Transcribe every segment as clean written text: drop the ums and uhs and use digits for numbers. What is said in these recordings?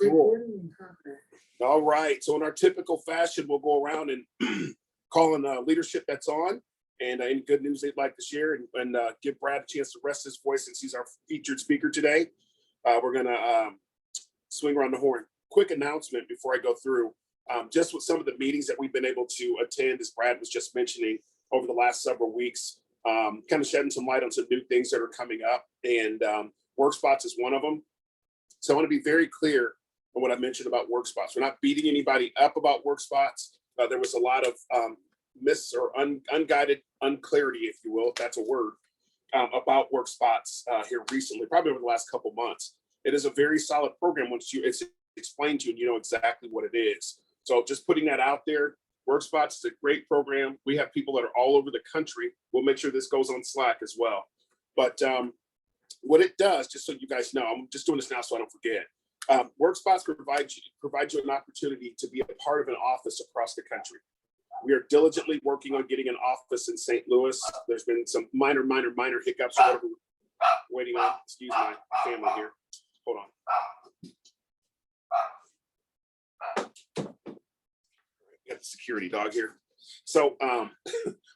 Cool. All right. So in our typical fashion, we'll go around and call on leadership that's on and any good news they'd like to share and give Brad a chance to rest his voice since he's our featured speaker today. We're going to swing around the horn. Quick announcement before I go through. Just with some of the meetings that we've been able to attend, as Brad was just mentioning, over the last several weeks, kind of shedding some light on some new things that are coming up, and work spots is one of them. So I want to be very clear on what I mentioned about work spots. We're not beating anybody up about work spots. There was a lot of miss or unguided unclarity, if you will, if that's a word, about work spots here recently, probably over the last couple months. It is a very solid program once it's explained to you and you know exactly what it is. So just putting that out there, work spots is a great program. We have people that are all over the country. We'll make sure this goes on Slack as well. But what it does, just so you guys know, I'm just doing this now so I don't forget. Work spots provide you an opportunity to be a part of an office across the country. We are diligently working on getting an office in St. Louis. There's been some minor hiccups or whatever we're waiting on. Excuse my family here. Hold on. Got the security dog here. So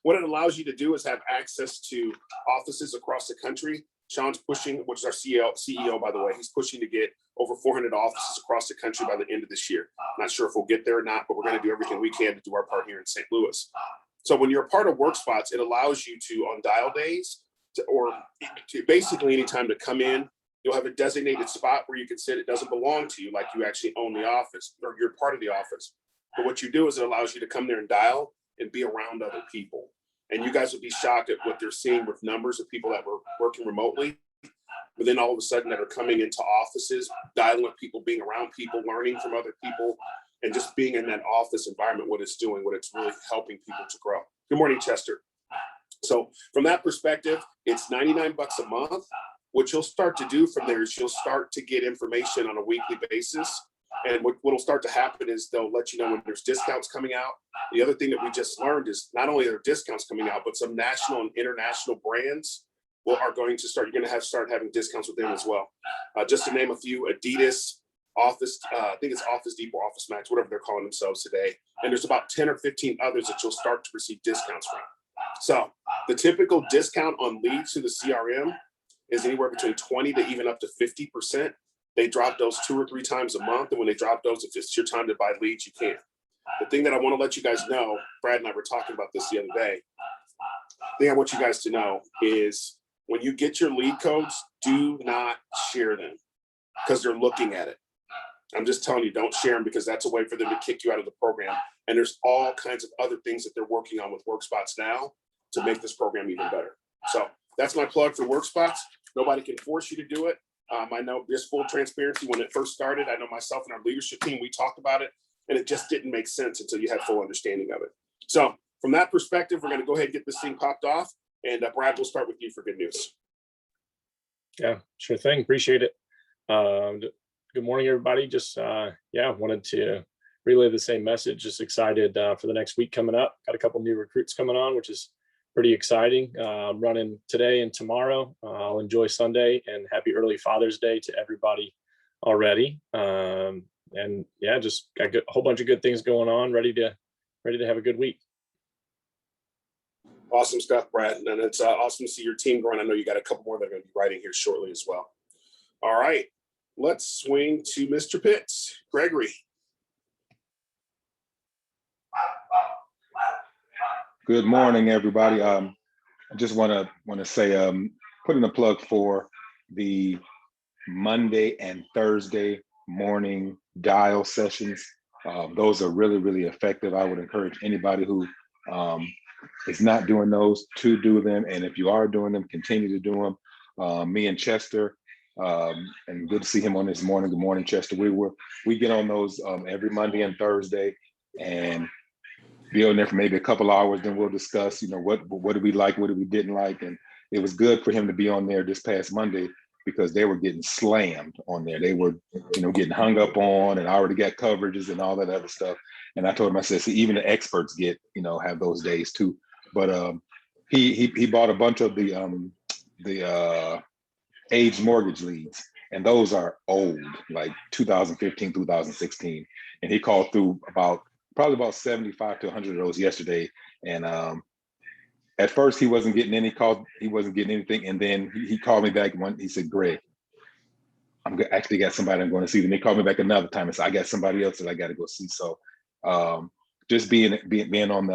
what it allows you to do is have access to offices across the country. Sean's pushing, which is our CEO, by the way, he's pushing to get over 400 offices across the country by the end of this year. Not sure if we'll get there or not, but we're going to do everything we can to do our part here in St. Louis. So when you're a part of work spots, it allows you to, on dial days, or basically anytime to come in, you'll have a designated spot where you can sit. It doesn't belong to you, like you actually own the office or you're part of the office. But what you do is it allows you to come there and dial and be around other people. And you guys would be shocked at what they're seeing with numbers of people that were working remotely, but then all of a sudden that are coming into offices, dialing with people, being around people, learning from other people, and just being in that office environment, what it's doing, what it's really helping people to grow. Good morning, Chester. So from that perspective, it's $99 a month. What you'll start to do from there is you'll start to get information on a weekly basis. And what will start to happen is they'll let you know when there's discounts coming out. The other thing that we just learned is not only are there discounts coming out, but some national and international brands are going to start. You're going to start having discounts with them as well. Just to name a few: Adidas, Office, I think it's Office Depot, Office Max, whatever they're calling themselves today. And there's about 10 or 15 others that you'll start to receive discounts from. So the typical discount on leads to the CRM is anywhere between 20 to even up to 50%. They drop those 2 or 3 times a month. And when they drop those, if it's your time to buy leads, you can. The thing that I want to let you guys know, Brad and I were talking about this the other day. The thing I want you guys to know is when you get your lead codes, do not share them because they're looking at it. I'm just telling you, don't share them because that's a way for them to kick you out of the program. And there's all kinds of other things that they're working on with WorkSpots now to make this program even better. So that's my plug for WorkSpots. Nobody can force you to do it. I know this full transparency, when it first started, I know myself and our leadership team, we talked about it and it just didn't make sense until you had full understanding of it. So from that perspective, we're going to go ahead and get this thing popped off. And Brad, we'll start with you for good news. Yeah, sure thing. Appreciate it. Good morning, everybody. Just, wanted to relay the same message. Just excited for the next week coming up. Got a couple new recruits coming on, which is pretty exciting. I'm running today and tomorrow. I'll enjoy Sunday, and happy early Father's Day to everybody already. And yeah, just got a whole bunch of good things going on. Ready to have a good week. Awesome stuff, Brad. And it's awesome to see your team growing. I know you got a couple more that are going to be writing here shortly as well. All right, let's swing to Mr. Pitts. Gregory. Good morning, everybody. I just want to say, put in a plug for the Monday and Thursday morning dial sessions. Those are really, really effective. I would encourage anybody who is not doing those to do them. And if you are doing them, continue to do them. Me and Chester, and good to see him on this morning. Good morning, Chester. We get on those every Monday and Thursday, and be on there for maybe a couple hours. Then we'll discuss, what did we like, what did we didn't like. And it was good for him to be on there this past Monday because they were getting slammed on there. They were, getting hung up on, and I already got coverages and all that other stuff. And I told him, I said, see, even the experts get, have those days too. But he bought a bunch of the aged mortgage leads, And those are old, like 2015, 2016. And he called through probably about 75 to 100 of those yesterday. And at first he wasn't getting any calls, he wasn't getting anything. And then he called me back he said, Greg, actually got somebody I'm going to see. And he called me back another time and said, I got somebody else that I got to go see. So just being on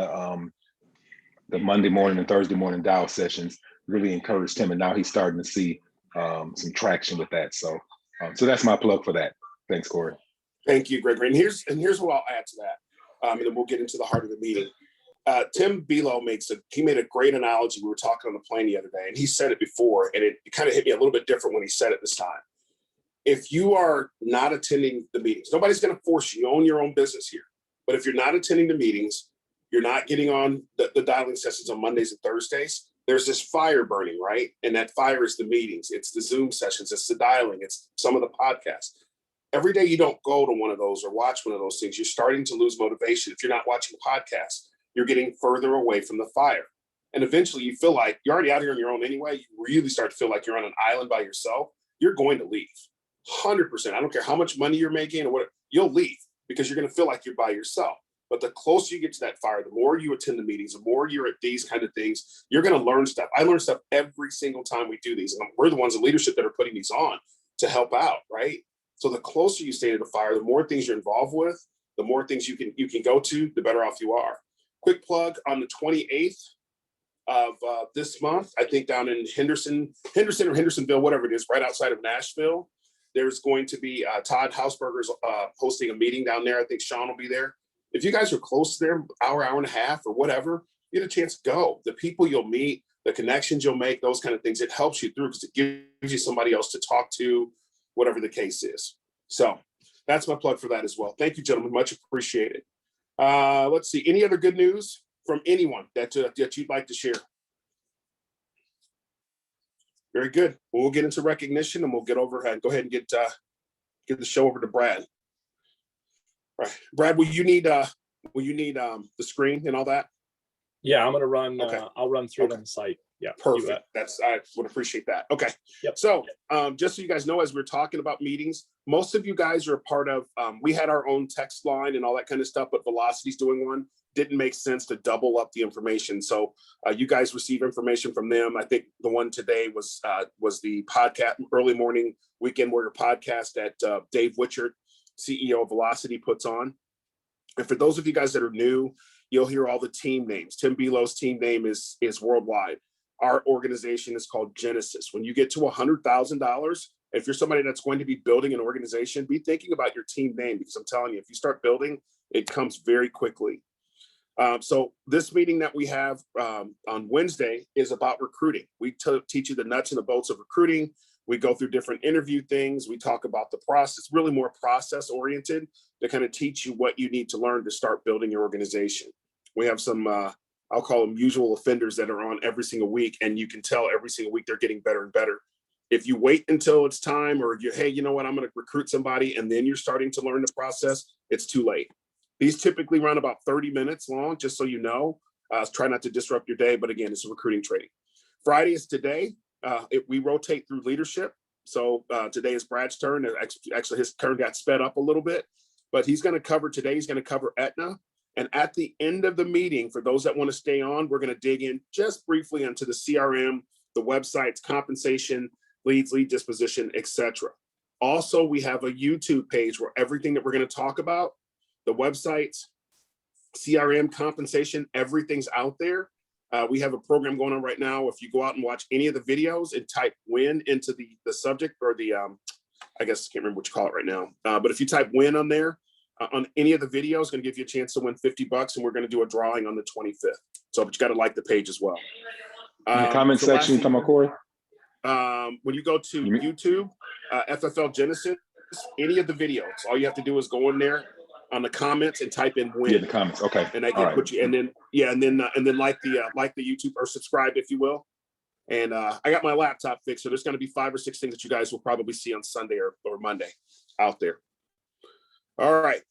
the Monday morning and Thursday morning dial sessions really encouraged him. And now he's starting to see some traction with that. So that's my plug for that. Thanks, Corey. Thank you, Gregory. And here's what I'll add to that. And then we'll get into the heart of the meeting. Tim Belo made a great analogy. We were talking on the plane the other day, and he said it before, and it kind of hit me a little bit different when he said it this time. If you are not attending the meetings, nobody's going to force you. You own your own business here. But if you're not attending the meetings, you're not getting on the dialing sessions on Mondays and Thursdays, there's this fire burning, right? And that fire is the meetings. It's the Zoom sessions. It's the dialing. It's some of the podcasts. Every day you don't go to one of those or watch one of those things, you're starting to lose motivation. If you're not watching a podcast, you're getting further away from the fire. And eventually you feel like you're already out here on your own anyway. You really start to feel like you're on an island by yourself. You're going to leave. 100%. I don't care how much money you're making or what, you'll leave because you're going to feel like you're by yourself. But the closer you get to that fire, the more you attend the meetings, the more you're at these kind of things, you're going to learn stuff. I learn stuff every single time we do these. And we're the ones in leadership that are putting these on to help out, right? So the closer you stay to the fire, the more things you're involved with, the more things you can go to, the better off you are. Quick plug, on the 28th of this month, I think down in Henderson or Hendersonville, whatever it is, right outside of Nashville, there's going to be Todd Hausberger's hosting a meeting down there. I think Sean will be there. If you guys are close to there, hour and a half or whatever, you get a chance to go. The people you'll meet, the connections you'll make, those kind of things, it helps you through because it gives you somebody else to talk to, whatever the case is. So that's my plug for that as well. Thank you, gentlemen. Much appreciated. Let's see. Any other good news from anyone that you'd like to share? Very good. Well, we'll get into recognition and we'll get over and go ahead and get the show over to Brad. All right, Brad, will you need the screen and all that? Yeah, I'm gonna run. Okay. I'll run through it on the site. Yeah, perfect. I would appreciate that. Okay. Yep. So just so you guys know, as we're talking about meetings, most of you guys are a part of. We had our own text line and all that kind of stuff, but Velocity's doing one. Didn't make sense to double up the information. So you guys receive information from them. I think the one today was the podcast, early morning weekend warrior podcast that Dave Witchert, CEO of Velocity, puts on. And for those of you guys that are new, you'll hear all the team names. Tim Belo's team name is worldwide. Our organization is called Genesis. When you get to $100,000, if you're somebody that's going to be building an organization, be thinking about your team name, because I'm telling you, if you start building, it comes very quickly. So this meeting that we have on Wednesday is about recruiting. We teach you the nuts and the bolts of recruiting. We go through different interview things. We talk about the process, really more process oriented, to kind of teach you what you need to learn to start building your organization. We have some, I'll call them usual offenders that are on every single week, and you can tell every single week they're getting better and better. If you wait until it's time, or hey, you know what, I'm going to recruit somebody, and then you're starting to learn the process, it's too late. These typically run about 30 minutes long, just so you know. Try not to disrupt your day, but again, it's a recruiting training. Friday is today. We rotate through leadership. So today is Brad's turn. Actually, his turn got sped up a little bit, but he's going to cover today. He's going to cover AETNA. And at the end of the meeting, for those that want to stay on, we're going to dig in just briefly into the CRM, the websites, compensation, leads, lead disposition, etc. Also, we have a YouTube page where everything that we're going to talk about, the websites, CRM, compensation, everything's out there. We have a program going on right now. If you go out and watch any of the videos and type win into the subject, or the, I guess I can't remember what you call it right now. But if you type win on there, on any of the videos, it's going to give you a chance to win $50, and we're going to do a drawing on the 25th. So, but you got to like the page as well. In the comment section, you talking about, Corey? When you go to YouTube, FFL Genesis, any of the videos, all you have to do is go in there on the comments and type in win. Yeah, the comments. Okay. And I can put you, and then like the YouTube, or subscribe if you will. And I got my laptop fixed, so there's going to be 5 or 6 things that you guys will probably see on Sunday or Monday out there. All right.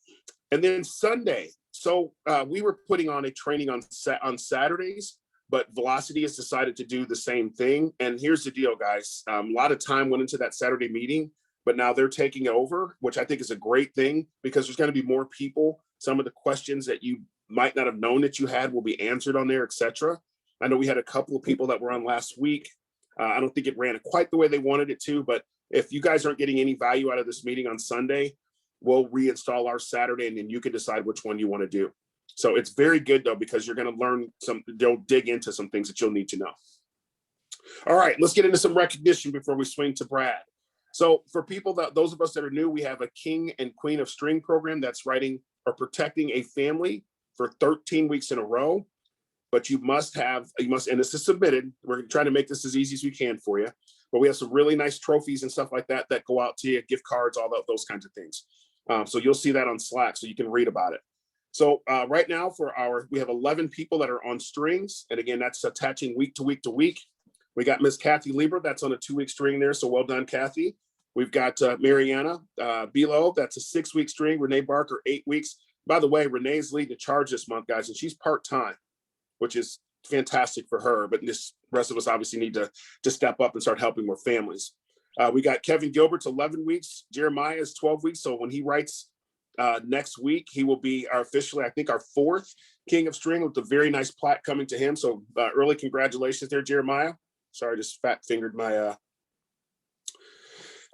And then Sunday. So we were putting on a training on Saturdays, but Velocity has decided to do the same thing. And here's the deal, guys. A lot of time went into that Saturday meeting. but now they're taking over, which I think is a great thing because there's going to be more people. Some of the questions that you might not have known that you had will be answered on there, etc. I know we had a couple of people that were on last week. I don't think it ran quite the way they wanted it to, but if you guys aren't getting any value out of this meeting on Sunday, we'll reinstall our Saturday and then you can decide which one you want to do. So it's very good though, because you're going to learn they'll dig into some things that you'll need to know. All right, let's get into some recognition before we swing to Brad. So for people those of us that are new, we have a King and Queen of String program that's writing or protecting a family for 13 weeks in a row. But you must, and this is submitted. We're trying to make this as easy as we can for you. But we have some really nice trophies and stuff like that that go out to you, gift cards, all those kinds of things. So you'll see that on Slack, so you can read about it. So right now we have 11 people that are on strings. And again, that's attaching week to week to week. We got Miss Kathy Lieber, that's on a 2-week string there. So well done, Kathy. We've got Mariana Bilo, that's a 6-week string. Renee Barker, 8 weeks. By the way, Renee's leading the charge this month, guys, and she's part-time, which is fantastic for her. But this rest of us obviously need to step up and start helping more families. We got Kevin Gilbert's 11 weeks. Jeremiah is 12 weeks. So when he writes next week, he will be officially, I think, our 4th King of String with a very nice plaque coming to him. So early congratulations there, Jeremiah. Sorry, I just fat fingered my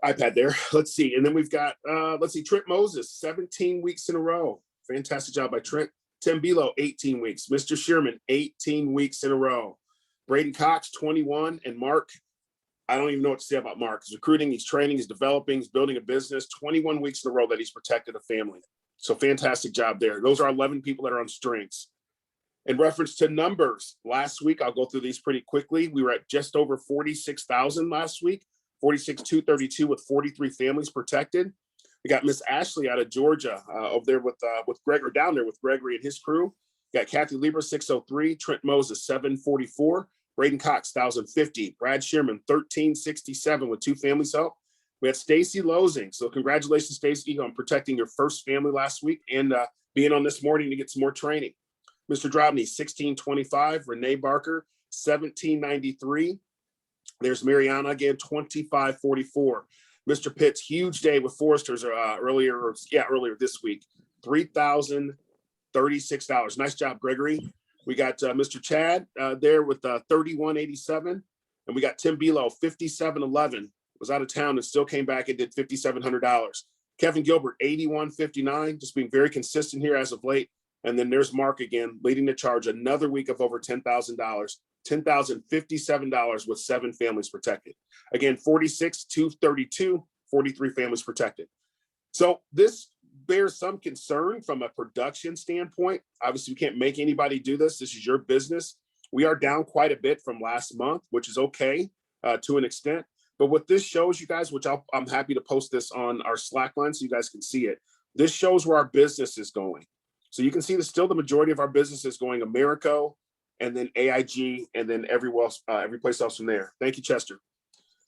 iPad there. Let's see. And then we've got, Trent Moses, 17 weeks in a row. Fantastic job by Trent. Tim Bilo, 18 weeks. Mr. Shearman, 18 weeks in a row. Braden Cox, 21. And Mark, I don't even know what to say about Mark. He's recruiting, he's training, he's developing, he's building a business. 21 weeks in a row that he's protected a family. So fantastic job there. Those are 11 people that are on strings. In reference to numbers, last week, I'll go through these pretty quickly. We were at just over 46,000 last week, 46,232 with 43 families protected. We got Miss Ashley out of Georgia over there with Gregory, down there with Gregory and his crew. Got Kathy Lieber, 603, Trent Moses, 744, Braden Cox, 1,050, Brad Shearman, 1,367 with 2 families help. We had Stacy Losing. So congratulations, Stacy, on protecting your first family last week and being on this morning to get some more training. Mr. Drobny, 1,625, Renee Barker, 1,793. There's Mariana again, 2,544. Mr. Pitts, huge day with Foresters earlier this week, $3,036. Nice job, Gregory. We got Mr. Chad there with 3,187, and we got Tim Bilo, 5,711. Was out of town and still came back and did $5,700. Kevin Gilbert, 8,159, just being very consistent here as of late. And then there's Mark again, leading the charge, another week of over $10,000, $10,057 with 7 families protected. Again, 46,232, 43 families protected. So this bears some concern from a production standpoint. Obviously, we can't make anybody do this. This is your business. We are down quite a bit from last month, which is okay to an extent. But what this shows you guys, which I'm happy to post this on our Slack line so you guys can see it. This shows where our business is going. So you can see that still the majority of our business is going Americo and then AIG and then every place else from there. Thank you, Chester.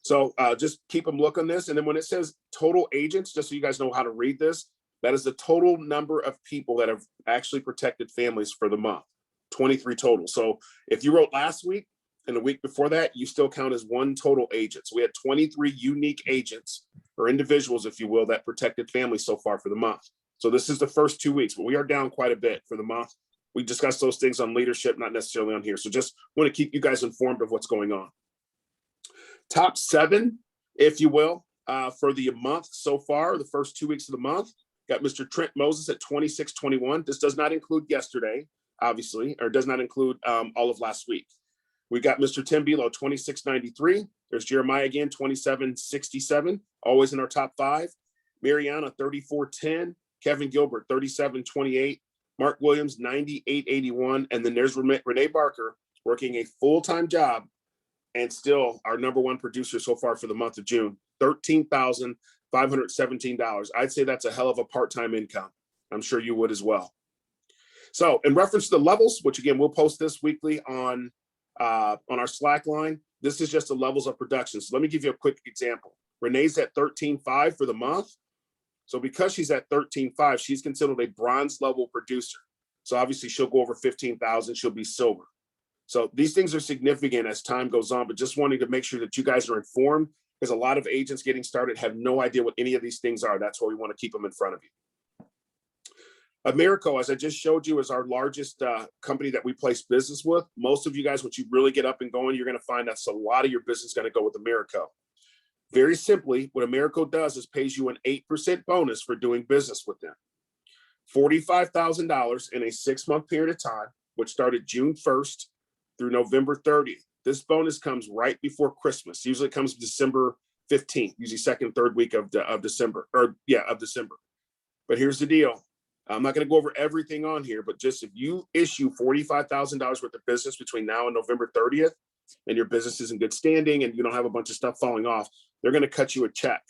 So just keep them look on this. And then when it says total agents, just so you guys know how to read this, that is the total number of people that have actually protected families for the month, 23 total. So if you wrote last week and the week before that, you still count as 1 total agent. So we had 23 unique agents or individuals, if you will, that protected families so far for the month. So this is the first 2 weeks, but we are down quite a bit for the month. We discussed those things on leadership, not necessarily on here. So just want to keep you guys informed of what's going on. Top 7, if you will, for the month so far, the first 2 weeks of the month, got Mr. Trent Moses at 2621. This does not include yesterday, obviously, or does not include all of last week. We got Mr. Tim Bilo, 2693. There's Jeremiah again, 2767, always in our top 5. Mariana, 3410. Kevin Gilbert, 3728. Mark Williams, 9881. And then there's Renee Barker working a full-time job and still our number 1 producer so far for the month of June, $13,517. I'd say that's a hell of a part-time income. I'm sure you would as well. So in reference to the levels, which again, we'll post this weekly on our Slack line, this is just the levels of production. So let me give you a quick example. Renee's at 13.5 for the month. So because she's at 13.5, she's considered a bronze level producer. So obviously she'll go over 15,000, she'll be silver. So these things are significant as time goes on, but just wanting to make sure that you guys are informed because a lot of agents getting started have no idea what any of these things are. That's why we want to keep them in front of you. Americo, as I just showed you, is our largest company that we place business with. Most of you guys, once you really get up and going, you're going to find that's a lot of your business is going to go with Americo. Very simply, what Americo does is pays you an 8% bonus for doing business with them. $45,000 in a 6-month period of time, which started June 1st through November 30th. This bonus comes right before Christmas. Usually it comes December 15th, usually second, third week of December, of December. But here's the deal. I'm not going to go over everything on here, but just if you issue $45,000 worth of business between now and November 30th, and your business is in good standing and you don't have a bunch of stuff falling off, they're going to cut you a check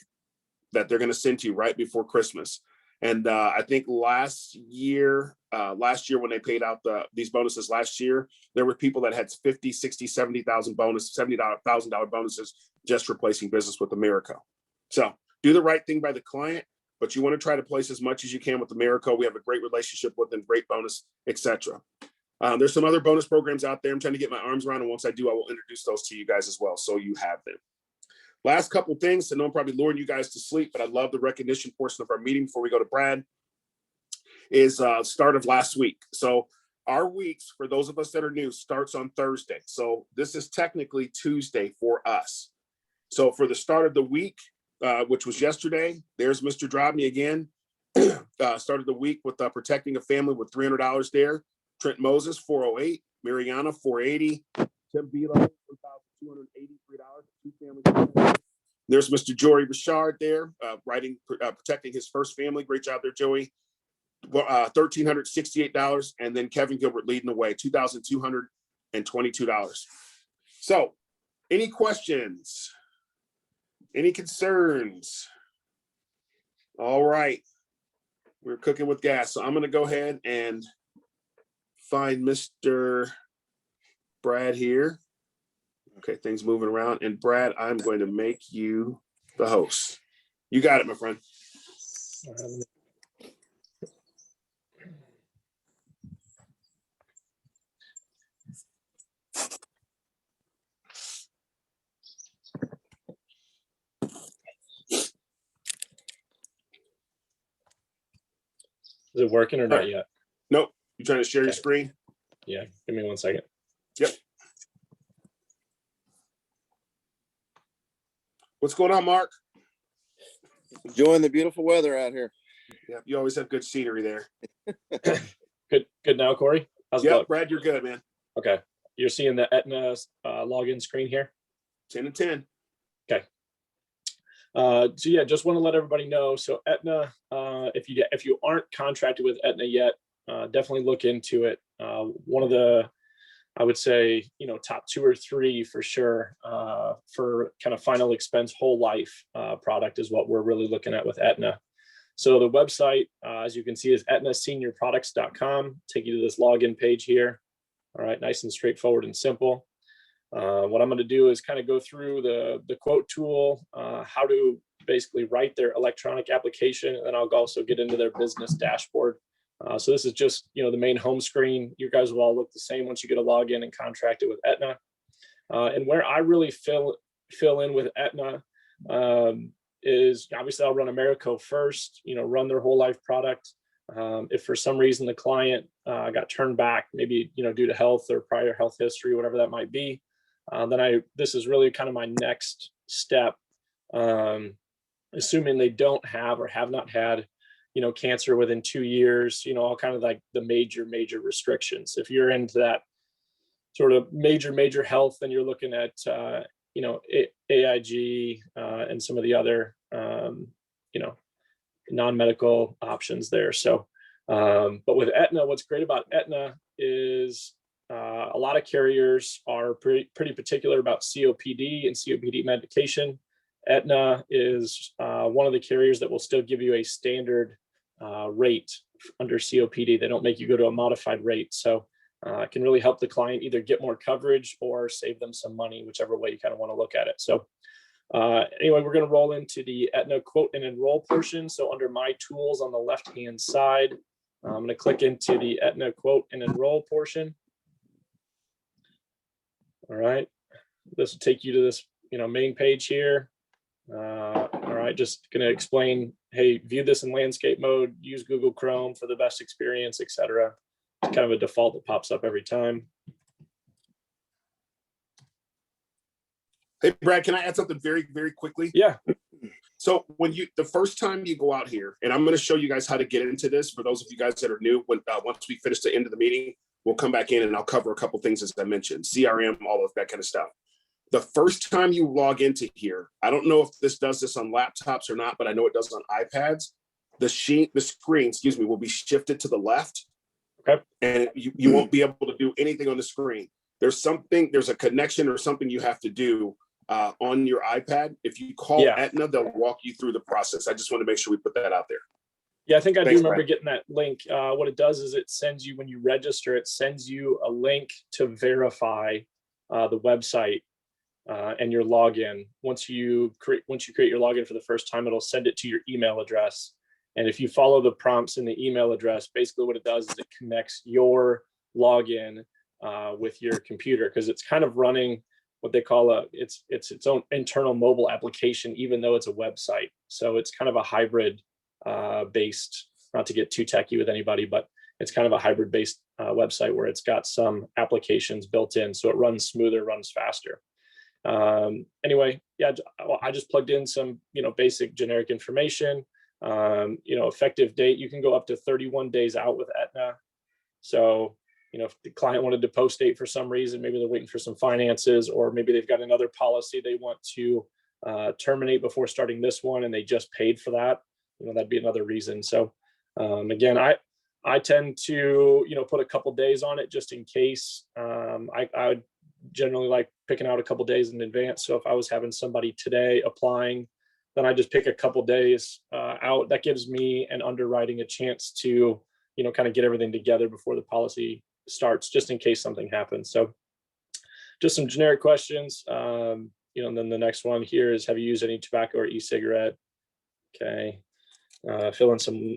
that they're going to send to you right before Christmas. And I think last year when they paid out these bonuses last year, there were people that had 50, 60, 70,000 bonus, $70,000 bonuses just replacing business with Americo. So do the right thing by the client, but you want to try to place as much as you can with Americo. We have a great relationship with them, great bonus, etc. There's some other bonus programs out there I'm trying to get my arms around, and once I do, I will introduce those to you guys as well, so you have them. Last couple things, I know I'm probably luring you guys to sleep, but I love the recognition portion of our meeting before we go to Brad, is start of last week. So our weeks, for those of us that are new, starts on Thursday. So this is technically Tuesday for us. So for the start of the week, which was yesterday, there's Mr. Drobny again. Started the week with protecting a family with $300 there. Trent Moses, 408. Mariana, 480. Tim Vila, $1,283. Two families. There's Mr. Jory Richard there, protecting his first family. Great job there, Joey. $1,368. And then Kevin Gilbert leading the way, $2,222. So, any questions? Any concerns? All right. We're cooking with gas. So I'm going to go ahead and find Mr. Brad here. Okay, things moving around. And Brad, I'm going to make you the host. You got it, my friend. Is it working or not yet? Nope. You trying to share your screen? Yeah, give me 1 second. Yep. What's going on, Mark? Enjoying the beautiful weather out here. Yeah, you always have good scenery there. Good now, Corey? How's it Yeah, going? Brad, you're good, man. Okay. You're seeing the Aetna login screen here? 10 and 10. Okay. So yeah, just want to let everybody know. So Aetna, if you aren't contracted with Aetna yet, definitely look into it. One of the, I would say, top 2 or 3 for sure, for kind of final expense whole life product is what we're really looking at with Aetna. So the website, as you can see, is aetnaseniorproducts.com. Take you to this login page here. All right, nice and straightforward and simple. What I'm going to do is kind of go through the quote tool, how to basically write their electronic application, and then I'll also get into their business dashboard. So this is just, the main home screen. You guys will all look the same once you get a login and contracted with Aetna. And where I really fill in with Aetna is obviously I'll run Americo first, run their whole life product. If for some reason the client got turned back, maybe, due to health or prior health history, whatever that might be, then this is really kind of my next step. Assuming they don't have or have not had, cancer within 2 years, all kind of like the major restrictions. If you're into that sort of major health, then you're looking at, AIG and some of the other, non-medical options there. So, but with Aetna, what's great about Aetna is a lot of carriers are pretty particular about COPD and COPD medication. Aetna is one of the carriers that will still give you a standard rate under COPD. They don't make you go to a modified rate. So it can really help the client either get more coverage or save them some money, whichever way you kind of want to look at it. So anyway, we're going to roll into the Aetna quote and enroll portion. So under my tools on the left-hand side, I'm going to click into the Aetna quote and enroll portion. All right. This will take you to this, main page here. All right, just going to explain, hey, view this in landscape mode, use Google Chrome for the best experience, etc. It's kind of a default that pops up every time. Hey, Brad, can I add something very, very quickly? Yeah. So the first time you go out here, and I'm going to show you guys how to get into this for those of you guys that are new, once we finish the end of the meeting, we'll come back in and I'll cover a couple things as I mentioned, CRM, all of that kind of stuff. The first time you log into here, I don't know if this does this on laptops or not, but I know it does on iPads. The screen, excuse me, will be shifted to the left. Okay. And you won't be able to do anything on the screen. There's a connection or something you have to do on your iPad. If you call Aetna, they'll walk you through the process. I just want to make sure we put that out there. Yeah, I think I do remember Brad. getting that link. What it does is it sends you, when you register, it sends you a link to verify the website and your login. Once you create your login for the first time, it'll send it to your email address. And if you follow the prompts in the email address, basically what it does is it connects your login with your computer, because it's kind of running what they call it's its own internal mobile application, even though it's a website. So it's kind of a hybrid based, not to get too techy with anybody, but it's kind of a hybrid based website where it's got some applications built in, so it runs smoother, runs faster. Anyway, yeah, I just plugged in some, basic generic information. Effective date, you can go up to 31 days out with Aetna. So, if the client wanted to post date for some reason, maybe they're waiting for some finances, or maybe they've got another policy they want to terminate before starting this one, and they just paid for that, that'd be another reason. So, again, I tend to, put a couple days on it just in case. I would generally like picking out a couple days in advance. So if I was having somebody today applying, then I just pick a couple days out. That gives me and underwriting a chance to, kind of get everything together before the policy starts, just in case something happens. So just some generic questions. And then the next one here is, have you used any tobacco or e-cigarette? Okay. Fill in some.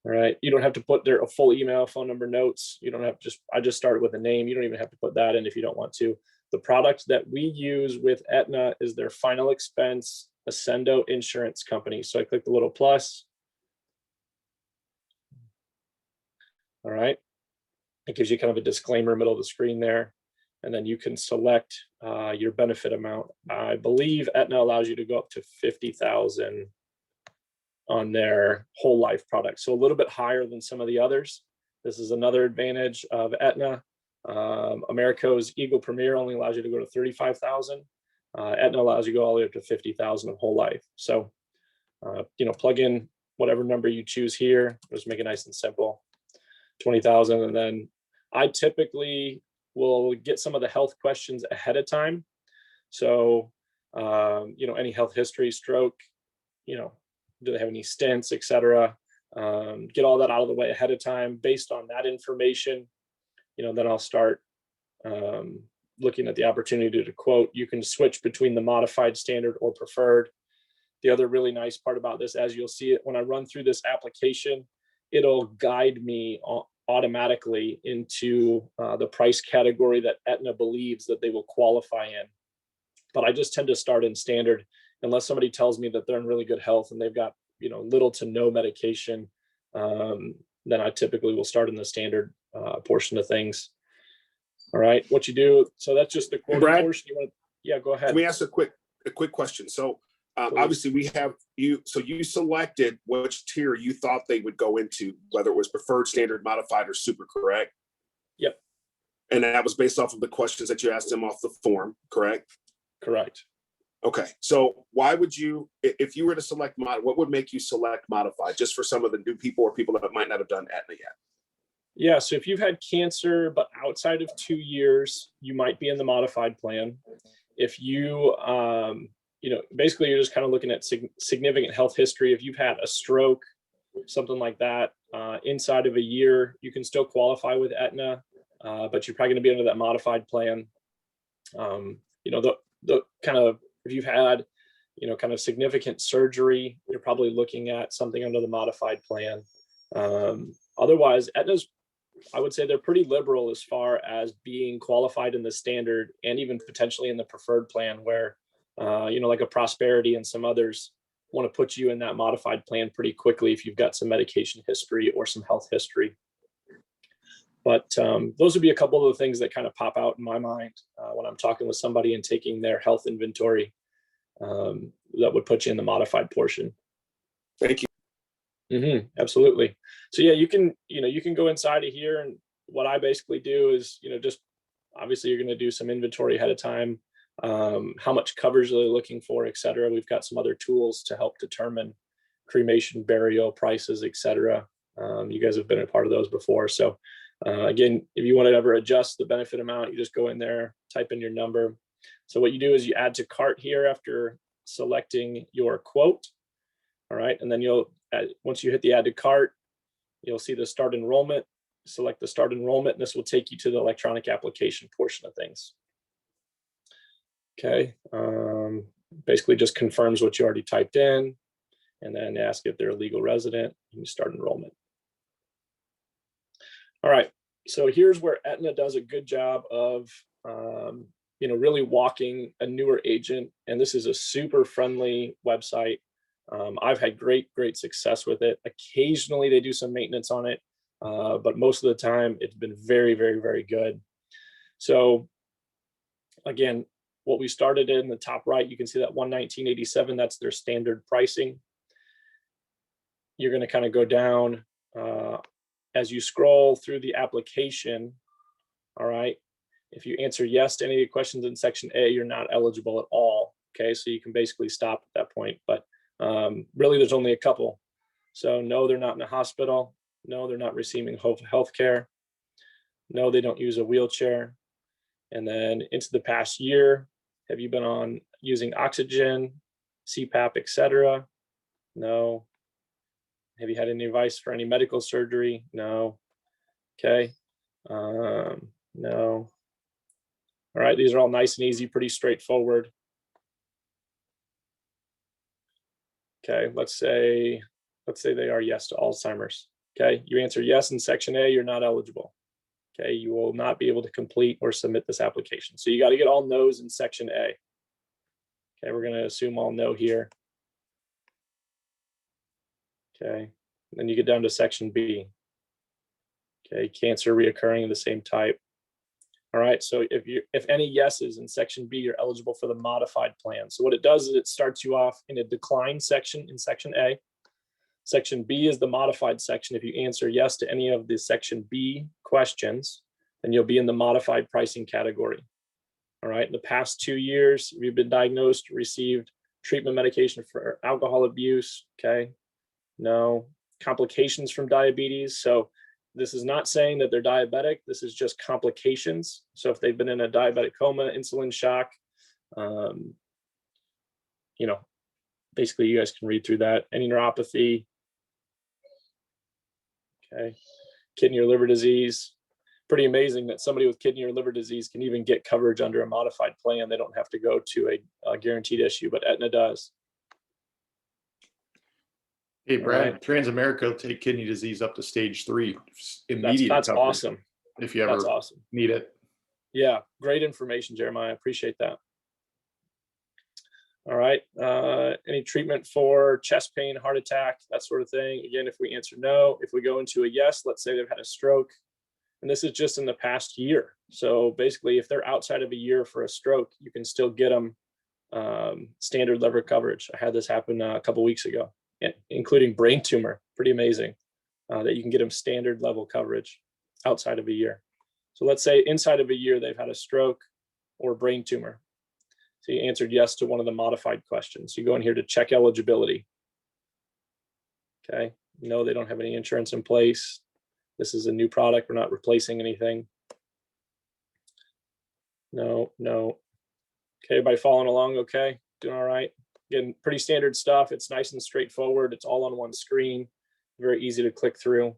All right. You don't have to put a full email, phone number, notes. You don't have I just started with a name. You don't even have to put that in if you don't want to. The product that we use with Aetna is their final expense Ascendo insurance company. So I click the little plus. All right. It gives you kind of a disclaimer middle of the screen there. And then you can select your benefit amount. I believe Aetna allows you to go up to 50,000 on their whole life product. So a little bit higher than some of the others. This is another advantage of Aetna. Americo's Eagle Premier only allows you to go to 35,000. Aetna allows you to go all the way up to 50,000 of whole life. So, plug in whatever number you choose here. Just make it nice and simple, 20,000. And then I typically will get some of the health questions ahead of time. So, any health history, stroke, do they have any stents, et cetera? Get all that out of the way ahead of time. Based on that information, then I'll start looking at the opportunity to quote. You can switch between the modified, standard, or preferred. The other really nice part about this, as you'll see it, when I run through this application, it'll guide me automatically into the price category that Aetna believes that they will qualify in. But I just tend to start in standard unless somebody tells me that they're in really good health and they've got, little to no medication. Then I typically will start in the standard portion of things. All right, what you do. So that's just the quoting portion. Go ahead. Let me ask a quick question. So obviously we have you. So you selected which tier you thought they would go into, whether it was preferred, standard, modified, or super, correct? Yep. And that was based off of the questions that you asked them off the form, correct? Correct. Okay. So why would you, if you were to select what would make you select modified, just for some of the new people or people that might not have done Aetna yet? Yeah, so if you've had cancer, but outside of 2 years, you might be in the modified plan. If you, basically you're just kind of looking at significant health history. If you've had a stroke, something like that, inside of a year, you can still qualify with Aetna, but you're probably going to be under that modified plan. The kind of, if you've had, kind of significant surgery, you're probably looking at something under the modified plan. Otherwise, Aetna's I would say they're pretty liberal as far as being qualified in the standard and even potentially in the preferred plan where, like a Prosperity and some others want to put you in that modified plan pretty quickly if you've got some medication history or some health history. But those would be a couple of the things that kind of pop out in my mind when I'm talking with somebody and taking their health inventory that would put you in the modified portion. Thank you. Absolutely. So yeah, you can go inside of here, and what I basically do is, just obviously you're going to do some inventory ahead of time, how much coverage are they looking for, et cetera. We've got some other tools to help determine cremation, burial prices, et cetera. You guys have been a part of those before. So again, if you want to ever adjust the benefit amount, you just go in there, type in your number. So what you do is you add to cart here after selecting your quote. All right. And then once you hit the add to cart, you'll see the start enrollment. Select the start enrollment, and this will take you to the electronic application portion of things. Okay. Basically just confirms what you already typed in, and then ask if they're a legal resident, and you start enrollment. All right. So here's where Aetna does a good job of, really walking a newer agent. And this is a super friendly website. I've had great success with it. Occasionally they do some maintenance on it, but most of the time it's been very, very, very good. So again, what we started in the top right, you can see that 119.87, that's their standard pricing. You're going to kind of go down as you scroll through the application. All right. If you answer yes to any of the questions in section A, you're not eligible at all. Okay. So you can basically stop at that point, but really there's only a couple. So no, they're not in a hospital. No, they're not receiving health care. No, they don't use a wheelchair. And then into the past year, have you been on using oxygen, CPAP, etc.? No. Have you had any advice for any medical surgery? No. Okay. No. All right. These are all nice and easy, pretty straightforward. Okay. Let's say they are yes to Alzheimer's. Okay. You answer yes in section A, you're not eligible. Okay. You will not be able to complete or submit this application. So you got to get all no's in section A. Okay. We're going to assume all no here. Okay. Then you get down to section B. Okay. Cancer reoccurring of the same type. All right. So if any yeses in section B, you're eligible for the modified plan. So what it does is it starts you off in a decline section in section A. Section B is the modified section. If you answer yes to any of the section B questions, then you'll be in the modified pricing category. All right. In the past 2 years, if you've been diagnosed, received treatment medication for alcohol abuse. Okay. No. Complications from diabetes. So this is not saying that they're diabetic. This is just complications. So if they've been in a diabetic coma, insulin shock, basically you guys can read through that. Any neuropathy. Okay. Kidney or liver disease. Pretty amazing that somebody with kidney or liver disease can even get coverage under a modified plan. They don't have to go to a guaranteed issue, but Aetna does. Hey, Brad, right. Transamerica will take kidney disease up to stage 3 immediate. That's coverage awesome. If you ever need it. Yeah, great information, Jeremiah. I appreciate that. All right. Any treatment for chest pain, heart attack, that sort of thing? Again, if we answer no, if we go into a yes, let's say they've had a stroke, and this is just in the past year. So basically, if they're outside of a year for a stroke, you can still get them standard level coverage. I had this happen a couple weeks ago, including brain tumor. Pretty amazing that you can get them standard level coverage outside of a year. So let's say inside of a year, they've had a stroke or brain tumor. So you answered yes to one of the modified questions. You go in here to check eligibility. Okay. No, they don't have any insurance in place. This is a new product. We're not replacing anything. No. Okay, everybody following along okay? Doing all right? Again, pretty standard stuff. It's nice and straightforward. It's all on one screen. Very easy to click through.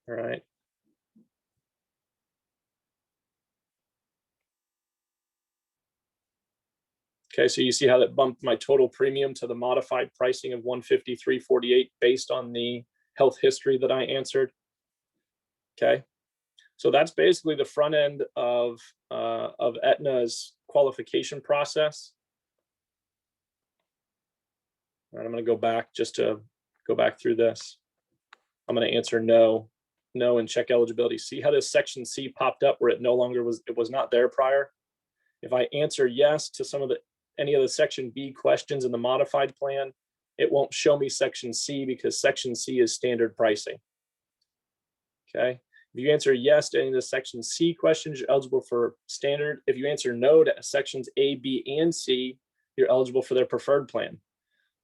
All right. Okay, so you see how that bumped my total premium to the modified pricing of $153.48 based on the health history that I answered. Okay. So that's basically the front end of Aetna's qualification process. And I'm going to go back just to go back through this. I'm going to answer no, and check eligibility. See how this section C popped up where it no longer was, it was not there prior. If I answer yes to any of the section B questions in the modified plan, it won't show me section C because section C is standard pricing. Okay. If you answer yes to any of the section C questions, you're eligible for standard. If you answer no to sections A, B, and C, you're eligible for their preferred plan.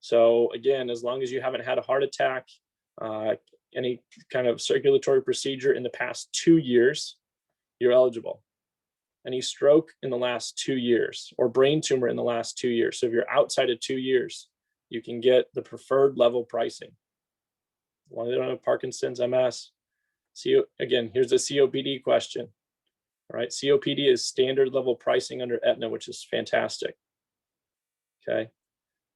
So again, as long as you haven't had a heart attack, any kind of circulatory procedure in the past 2 years, you're eligible. Any stroke in the last 2 years or brain tumor in the last 2 years. So if you're outside of 2 years, you can get the preferred level pricing. As long as they don't have Parkinson's, MS. Again, here's a COPD question. All right, COPD is standard level pricing under Aetna, which is fantastic. Okay,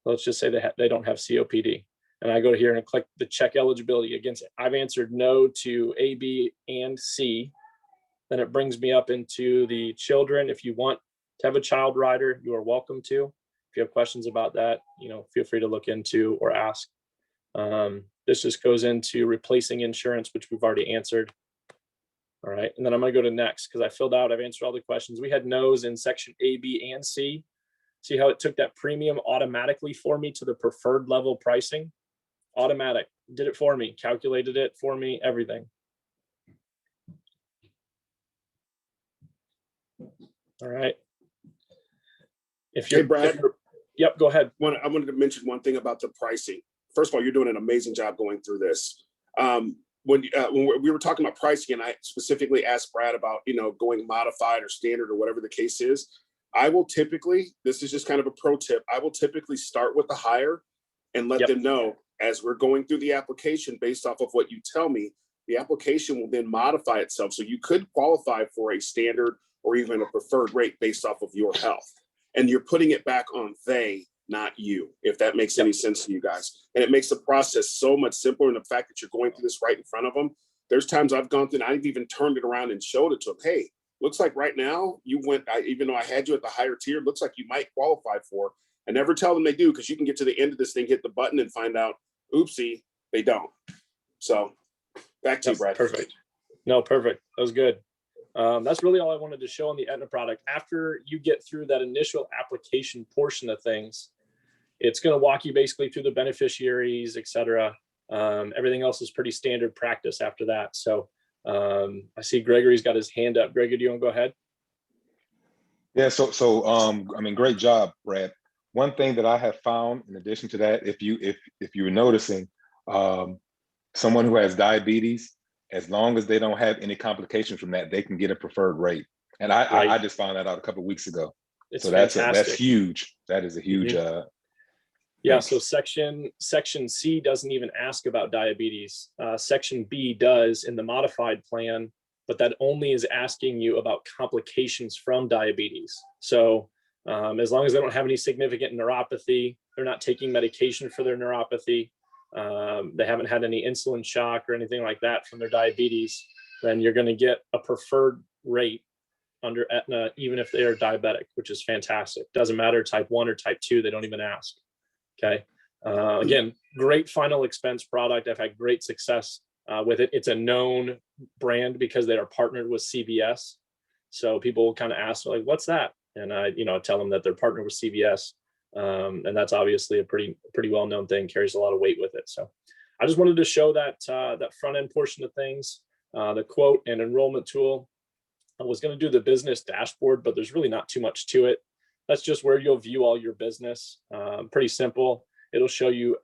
let's just say they don't have COPD. And I go here and click the check eligibility against it. I've answered no to A, B, and C. Then it brings me up into the children. If you want to have a child rider, you are welcome to. If you have questions about that, feel free to look into or ask. This just goes into replacing insurance, which we've already answered. All right, and then I'm going to go to next because I've answered all the questions. We had no's in section A, B, and C. See how it took that premium automatically for me to the preferred level pricing? Automatic, did it for me, calculated it for me, everything. All right. Hey, Brad. Yep, go ahead. I wanted to mention one thing about the pricing. First of all, you're doing an amazing job going through this. When we were talking about pricing, and I specifically asked Brad about, going modified or standard or whatever the case is, I will typically, this is just kind of a pro tip, I will typically start with the higher and let them know as we're going through the application based off of what you tell me, the application will then modify itself. So you could qualify for a standard or even a preferred rate based off of your health. And you're putting it back on they, not you, if that makes any sense to you guys. And it makes the process so much simpler. And the fact that you're going through this right in front of them, there's times I've gone through and I've even turned it around and showed it to them. Hey, looks like right now you even though I had you at the higher tier, looks like you might qualify for. I never tell them they do because you can get to the end of this thing, hit the button and find out, oopsie, they don't. So back to you, Brad. Perfect. No, perfect. That was good. That's really all I wanted to show on the Aetna product. After you get through that initial application portion of things, it's going to walk you basically through the beneficiaries, et cetera. Everything else is pretty standard practice after that. So I see Gregory's got his hand up. Gregory, do you want to go ahead? Yeah, great job, Brad. One thing that I have found in addition to that, if you're noticing, someone who has diabetes, as long as they don't have any complications from that, they can get a preferred rate. And I just found that out a couple of weeks ago. So that's huge. That is a huge. Yeah. So section C doesn't even ask about diabetes. Section B does in the modified plan, but that only is asking you about complications from diabetes. So as long as they don't have any significant neuropathy, they're not taking medication for their neuropathy, they haven't had any insulin shock or anything like that from their diabetes, then you're going to get a preferred rate under Aetna, even if they are diabetic, which is fantastic. Doesn't matter type 1 or type 2, they don't even ask. Okay. Again, great final expense product. I've had great success with it. It's a known brand because they are partnered with CVS. So people will kind of ask, like, what's that? And I, tell them that they're partnered with CVS. And that's obviously a pretty well-known thing, carries a lot of weight with it. So I just wanted to show that that front end portion of things, the quote and enrollment tool. I was going to do the business dashboard, but there's really not too much to it. That's just where you'll view all your business. Pretty simple. It'll show you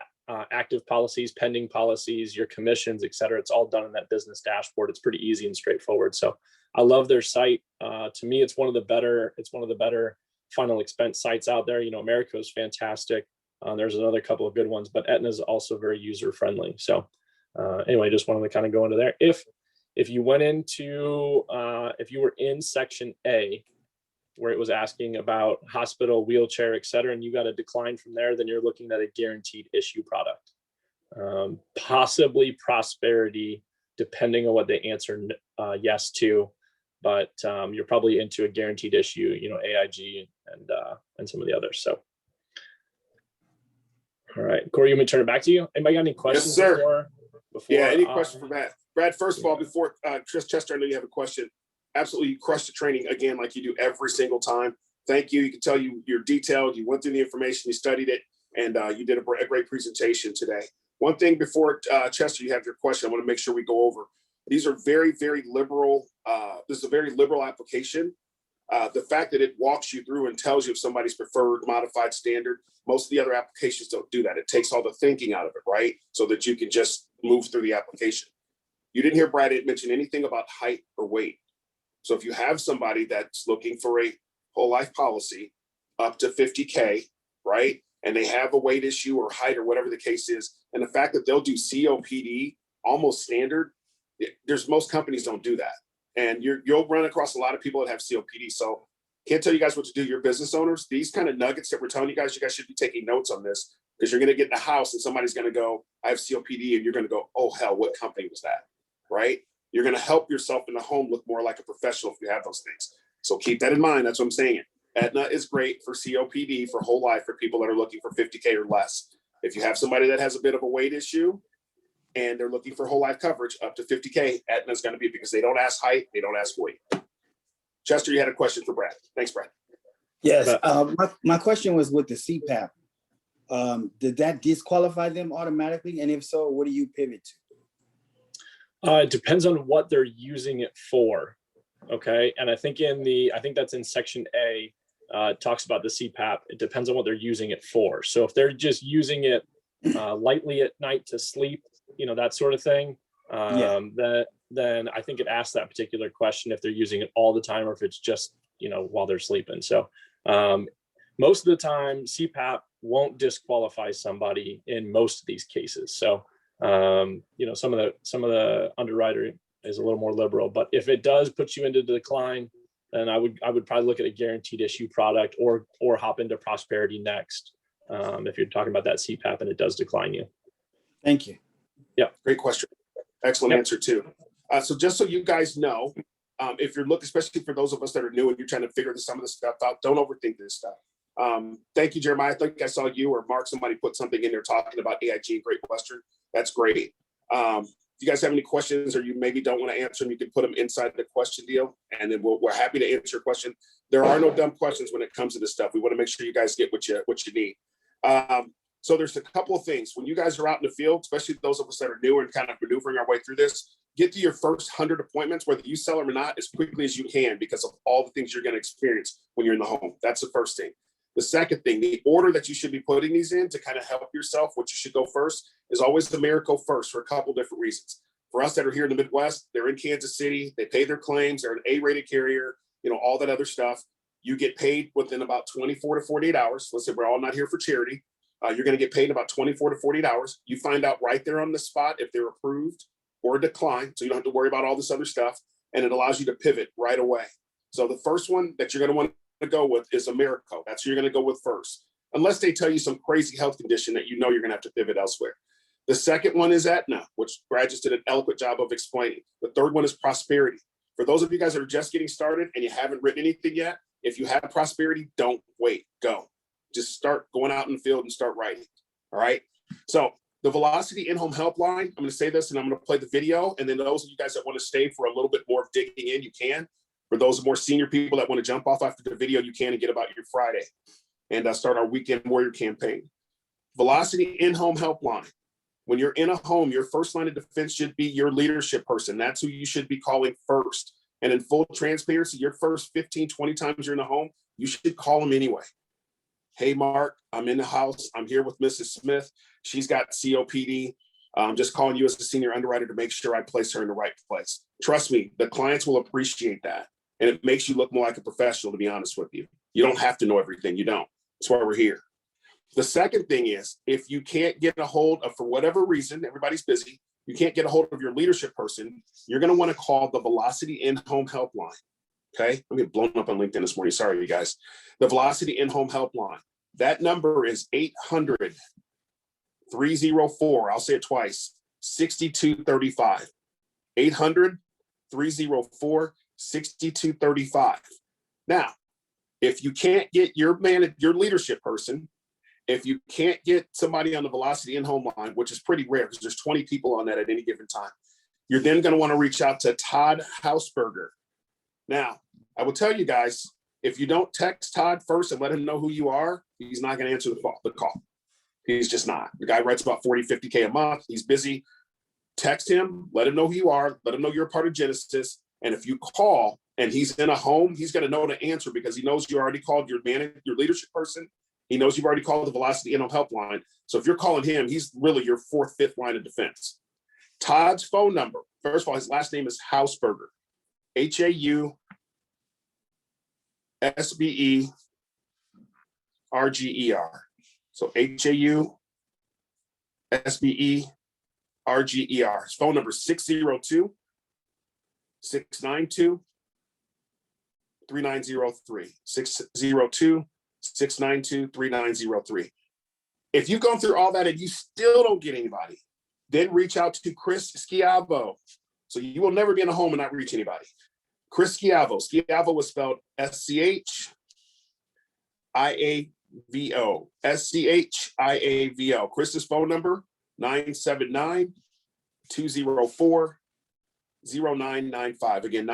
active policies, pending policies, your commissions, et cetera. It's all done in that business dashboard. It's pretty easy and straightforward. So I love their site. To me, it's one of the better final expense sites out there. America is fantastic. There's another couple of good ones, but Aetna is also very user friendly. So anyway, just wanted to kind of go into there. If you went into, if you were in section A, where it was asking about hospital, wheelchair, et cetera, and you got a decline from there, then you're looking at a guaranteed issue product. Possibly Prosperity depending on what they answer yes to. But you're probably into a guaranteed issue, AIG and some of the others. So, all right, Corey, you want me to turn it back to you? Anybody got any questions? Yes, sir. Before Yeah, any questions for Brad? Brad, first of all, before Chris Chester, I know you have a question. Absolutely, you crushed the training again, like you do every single time. Thank you. You can tell you're detailed. You went through the information, you studied it, and you did a great presentation today. One thing before Chester, you have your question, I want to make sure we go over. These are very, very liberal. This is a very liberal application. The fact that it walks you through and tells you if somebody's preferred modified standard, most of the other applications don't do that. It takes all the thinking out of it, right? So that you can just move through the application. You didn't hear Brad mention anything about height or weight. So if you have somebody that's looking for a whole life policy up to 50K, right? And they have a weight issue or height or whatever the case is, and the fact that they'll do COPD almost standard, most companies don't do that. And you'll run across a lot of people that have COPD. So can't tell you guys what to do. You're business owners. These kind of nuggets that we're telling you guys should be taking notes on this, because you're going to get in the house and somebody's going to go, I have COPD. And you're going to go, oh, hell, what company was that? Right? You're going to help yourself in the home look more like a professional if you have those things. So keep that in mind. That's what I'm saying. Aetna is great for COPD for whole life for people that are looking for 50K or less. If you have somebody that has a bit of a weight issue and they're looking for whole life coverage up to 50K, Aetna is going to be, because they don't ask height, they don't ask weight. Chester, you had a question for Brad. Thanks, Brad. Yes, my question was with the CPAP. Did that disqualify them automatically? And if so, what do you pivot to? It depends on what they're using it for. Okay. And I think that's in section A, it talks about the CPAP. It depends on what they're using it for. So if they're just using it lightly at night to sleep, that sort of thing, then I think it asks that particular question if they're using it all the time or if it's just, while they're sleeping. So most of the time CPAP won't disqualify somebody in most of these cases. So, some of the underwriter is a little more liberal, but if it does put you into decline, then I would probably look at a guaranteed issue product or hop into Prosperity next. If you're talking about that CPAP and it does decline you. Thank you. Yeah. Great question. Excellent answer too. So just so you guys know, if you're looking, especially for those of us that are new and you're trying to figure some of this stuff out, don't overthink this stuff. Thank you, Jeremiah. I think I saw you or Mark, somebody put something in there talking about AIG and Great Western. That's great. If you guys have any questions or you maybe don't want to answer them, you can put them inside the question deal, and then we're happy to answer your question. There are no dumb questions when it comes to this stuff. We want to make sure you guys get what you need. So there's a couple of things. When you guys are out in the field, especially those of us that are new and kind of maneuvering our way through this, get to your first 100 appointments, whether you sell them or not, as quickly as you can, because of all the things you're going to experience when you're in the home. That's the first thing. The second thing, the order that you should be putting these in to kind of help yourself, what you should go first is always the Americo first for a couple different reasons. For us that are here in the Midwest, they're in Kansas City, they pay their claims, they're an A-rated carrier, all that other stuff. You get paid within about 24 to 48 hours. Let's say we're all not here for charity. You're going to get paid in about 24 to 48 hours. You find out right there on the spot if they're approved or declined, so you don't have to worry about all this other stuff, and it allows you to pivot right away. So the first one that you're going to want to go with is Americo. That's who you're going to go with first, unless they tell you some crazy health condition that you're going to have to pivot elsewhere. The second one is Aetna, which Brad just did an eloquent job of explaining. The third one is Prosperity. For those of you guys that are just getting started and you haven't written anything yet, if you have Prosperity, don't wait, go. Just start going out in the field and start writing. All right. So the Velocity in-home helpline, I'm going to say this and I'm going to play the video. And then those of you guys that want to stay for a little bit more of digging in, you can. For those more senior people that want to jump off after the video, you can and get about your Friday and start our Weekend Warrior campaign. Velocity in-home helpline. When you're in a home, your first line of defense should be your leadership person. That's who you should be calling first. And in full transparency, your first 15, 20 times you're in the home, you should call them anyway. Hey, Mark, I'm in the house. I'm here with Mrs. Smith. She's got COPD. I'm just calling you as a senior underwriter to make sure I place her in the right place. Trust me, the clients will appreciate that. And it makes you look more like a professional, to be honest with you. You don't have to know everything. You don't. That's why we're here. The second thing is, if you can't get a hold of, for whatever reason, everybody's busy, you can't get a hold of your leadership person, you're going to want to call the Velocity in-home helpline. Okay, I'm getting blown up on LinkedIn this morning. Sorry, you guys. The Velocity in-home helpline. That number is 800-304. I'll say it twice. 6235. 800-304-6235. Now, if you can't get your leadership person, if you can't get somebody on the Velocity in-home line, which is pretty rare because there's 20 people on that at any given time, you're then going to want to reach out to Todd Hausberger. Now, I will tell you guys, if you don't text Todd first and let him know who you are, he's not going to answer the call. He's just not. The guy writes about 40, 50K a month. He's busy. Text him, let him know who you are, let him know you're a part of Genesis. And if you call and he's in a home, he's going to know to answer because he knows you already called your leadership person. He knows you've already called the Velocity in-home helpline. So if you're calling him, he's really your fourth, fifth line of defense. Todd's phone number, first of all, his last name is Hausberger, Hausberger. So Hausberger. His phone number is 602-692-3903. 602-692-3903. If you've gone through all that and you still don't get anybody, then reach out to Chris Schiavo. So you will never be in a home and not reach anybody. Chris Schiavo. Schiavo was spelled SCHIAVO. SCHIAVO. Chris's phone number, 979-204-0995. Again,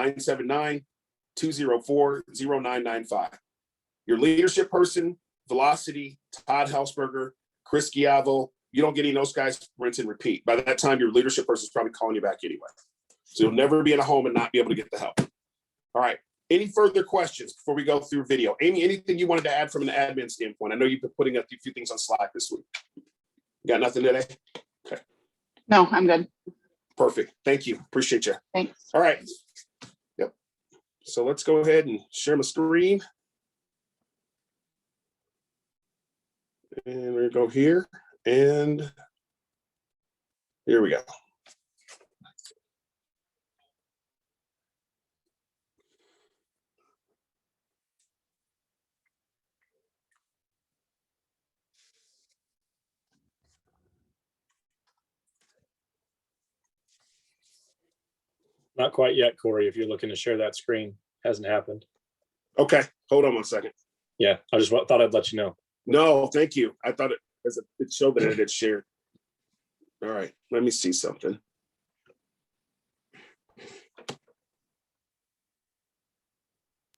979-204-0995. Your leadership person, Velocity, Todd Hausberger, Chris Schiavo. You don't get any of those guys, rinse and repeat. By that time, your leadership person is probably calling you back anyway. So you'll never be in a home and not be able to get the help. All right. Any further questions before we go through video? Amy, anything you wanted to add from an admin standpoint? I know you've been putting up a few things on Slack this week. You got nothing today? Okay. No, I'm good. Perfect. Thank you. Appreciate you. Thanks. All right. Yep. So let's go ahead and share my screen. And we're going to go here. And here we go. Not quite yet, Corey. If you're looking to share that screen, hasn't happened. Okay. Hold on one second. Yeah, I just thought I'd let you know. No, thank you. I thought it showed that it had shared. All right, let me see something.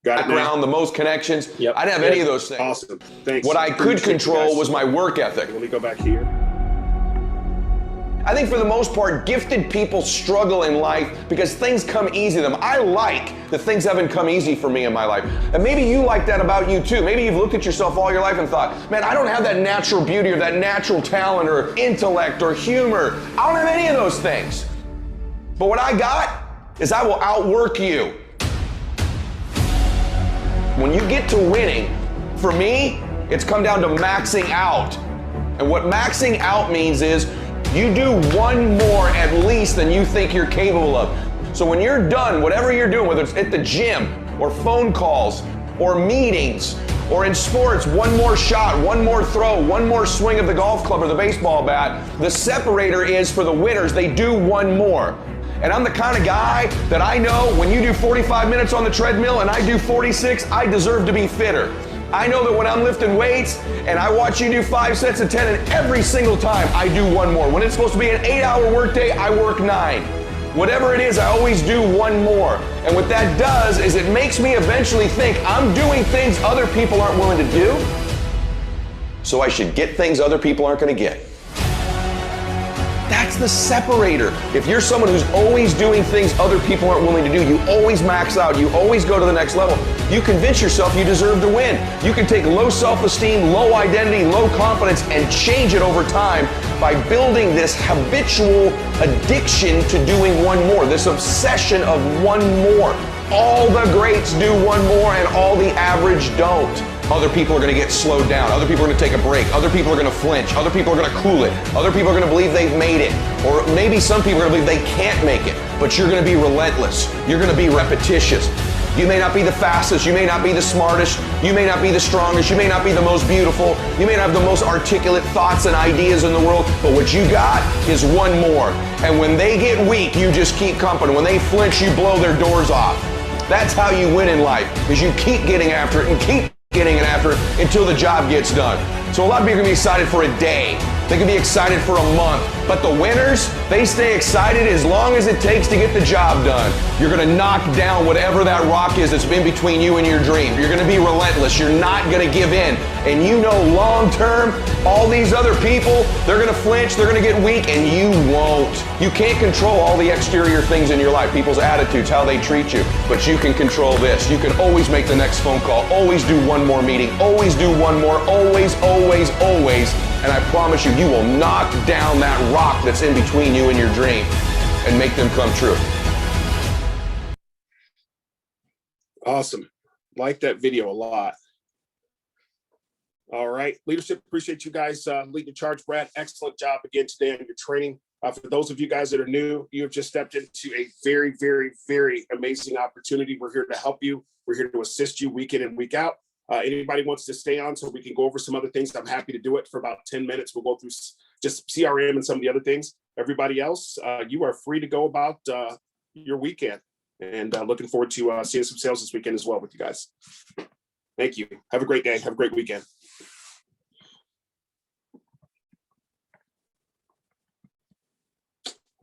Got it now? Background, the most connections. Yep. I didn't have any of those things. Awesome. Thanks. What I could Appreciate you control guys. was my work ethic. Let me go back here. I think for the most part, gifted people struggle in life because things come easy to them. I like that things haven't come easy for me in my life. And maybe you like that about you too. Maybe you've looked at yourself all your life and thought, man, I don't have that natural beauty or that natural talent or intellect or humor. I don't have any of those things. But what I got is I will outwork you. When you get to winning, for me, it's come down to maxing out. And what maxing out means is you do one more at least than you think you're capable of. So when you're done, whatever you're doing, whether it's at the gym or phone calls or meetings or in sports, one more shot, one more throw, one more swing of the golf club or the baseball bat, the separator is for the winners, they do one more. And I'm the kind of guy that I know when you do 45 minutes on the treadmill and I do 46, I deserve to be fitter. I know that when I'm lifting weights and I watch you do 5 sets of 10 and every single time I do one more. When it's supposed to be an 8-hour workday, I work 9. Whatever it is, I always do one more. And what that does is it makes me eventually think I'm doing things other people aren't willing to do, so I should get things other people aren't going to get. That's the separator. If you're someone who's always doing things other people aren't willing to do, you always max out, you always go to the next level, you convince yourself you deserve to win. You can take low self-esteem, low identity, low confidence, and change it over time by building this habitual addiction to doing one more, this obsession of one more. All the greats do one more and all the average don't. Other people are going to get slowed down. Other people are going to take a break. Other people are going to flinch. Other people are going to cool it. Other people are going to believe they've made it. Or maybe some people are going to believe they can't make it. But you're going to be relentless. You're going to be repetitious. You may not be the fastest, you may not be the smartest, you may not be the strongest, you may not be the most beautiful, you may not have the most articulate thoughts and ideas in the world, but what you got is one more. And when they get weak, you just keep company. When they flinch, you blow their doors off. That's how you win in life, is you keep getting after it and keep getting it after it until the job gets done. So a lot of people are gonna be excited for a day. They can be excited for a month, but the winners, they stay excited as long as it takes to get the job done. You're gonna knock down whatever that rock is that's in between you and your dream. You're gonna be relentless. You're not gonna give in. And you know long term, all these other people, they're gonna flinch, they're gonna get weak, and you won't. You can't control all the exterior things in your life, people's attitudes, how they treat you, but you can control this. You can always make the next phone call, always do one more meeting, always do one more, always, always, always. And I promise you, you will knock down that rock that's in between you and your dream and make them come true. Awesome. Like that video a lot. All right. Leadership, appreciate you guys leading the charge. Brad, excellent job again today on your training. For those of you guys that are new, you have just stepped into a very, very, very amazing opportunity. We're here to help you. We're here to assist you week in and week out. Anybody wants to stay on so we can go over some other things, I'm happy to do it for about 10 minutes. We'll go through just CRM and some of the other things. Everybody else, you are free to go about your weekend, and looking forward to seeing some sales this weekend as well with you guys. Thank you. Have a great day. Have a great weekend.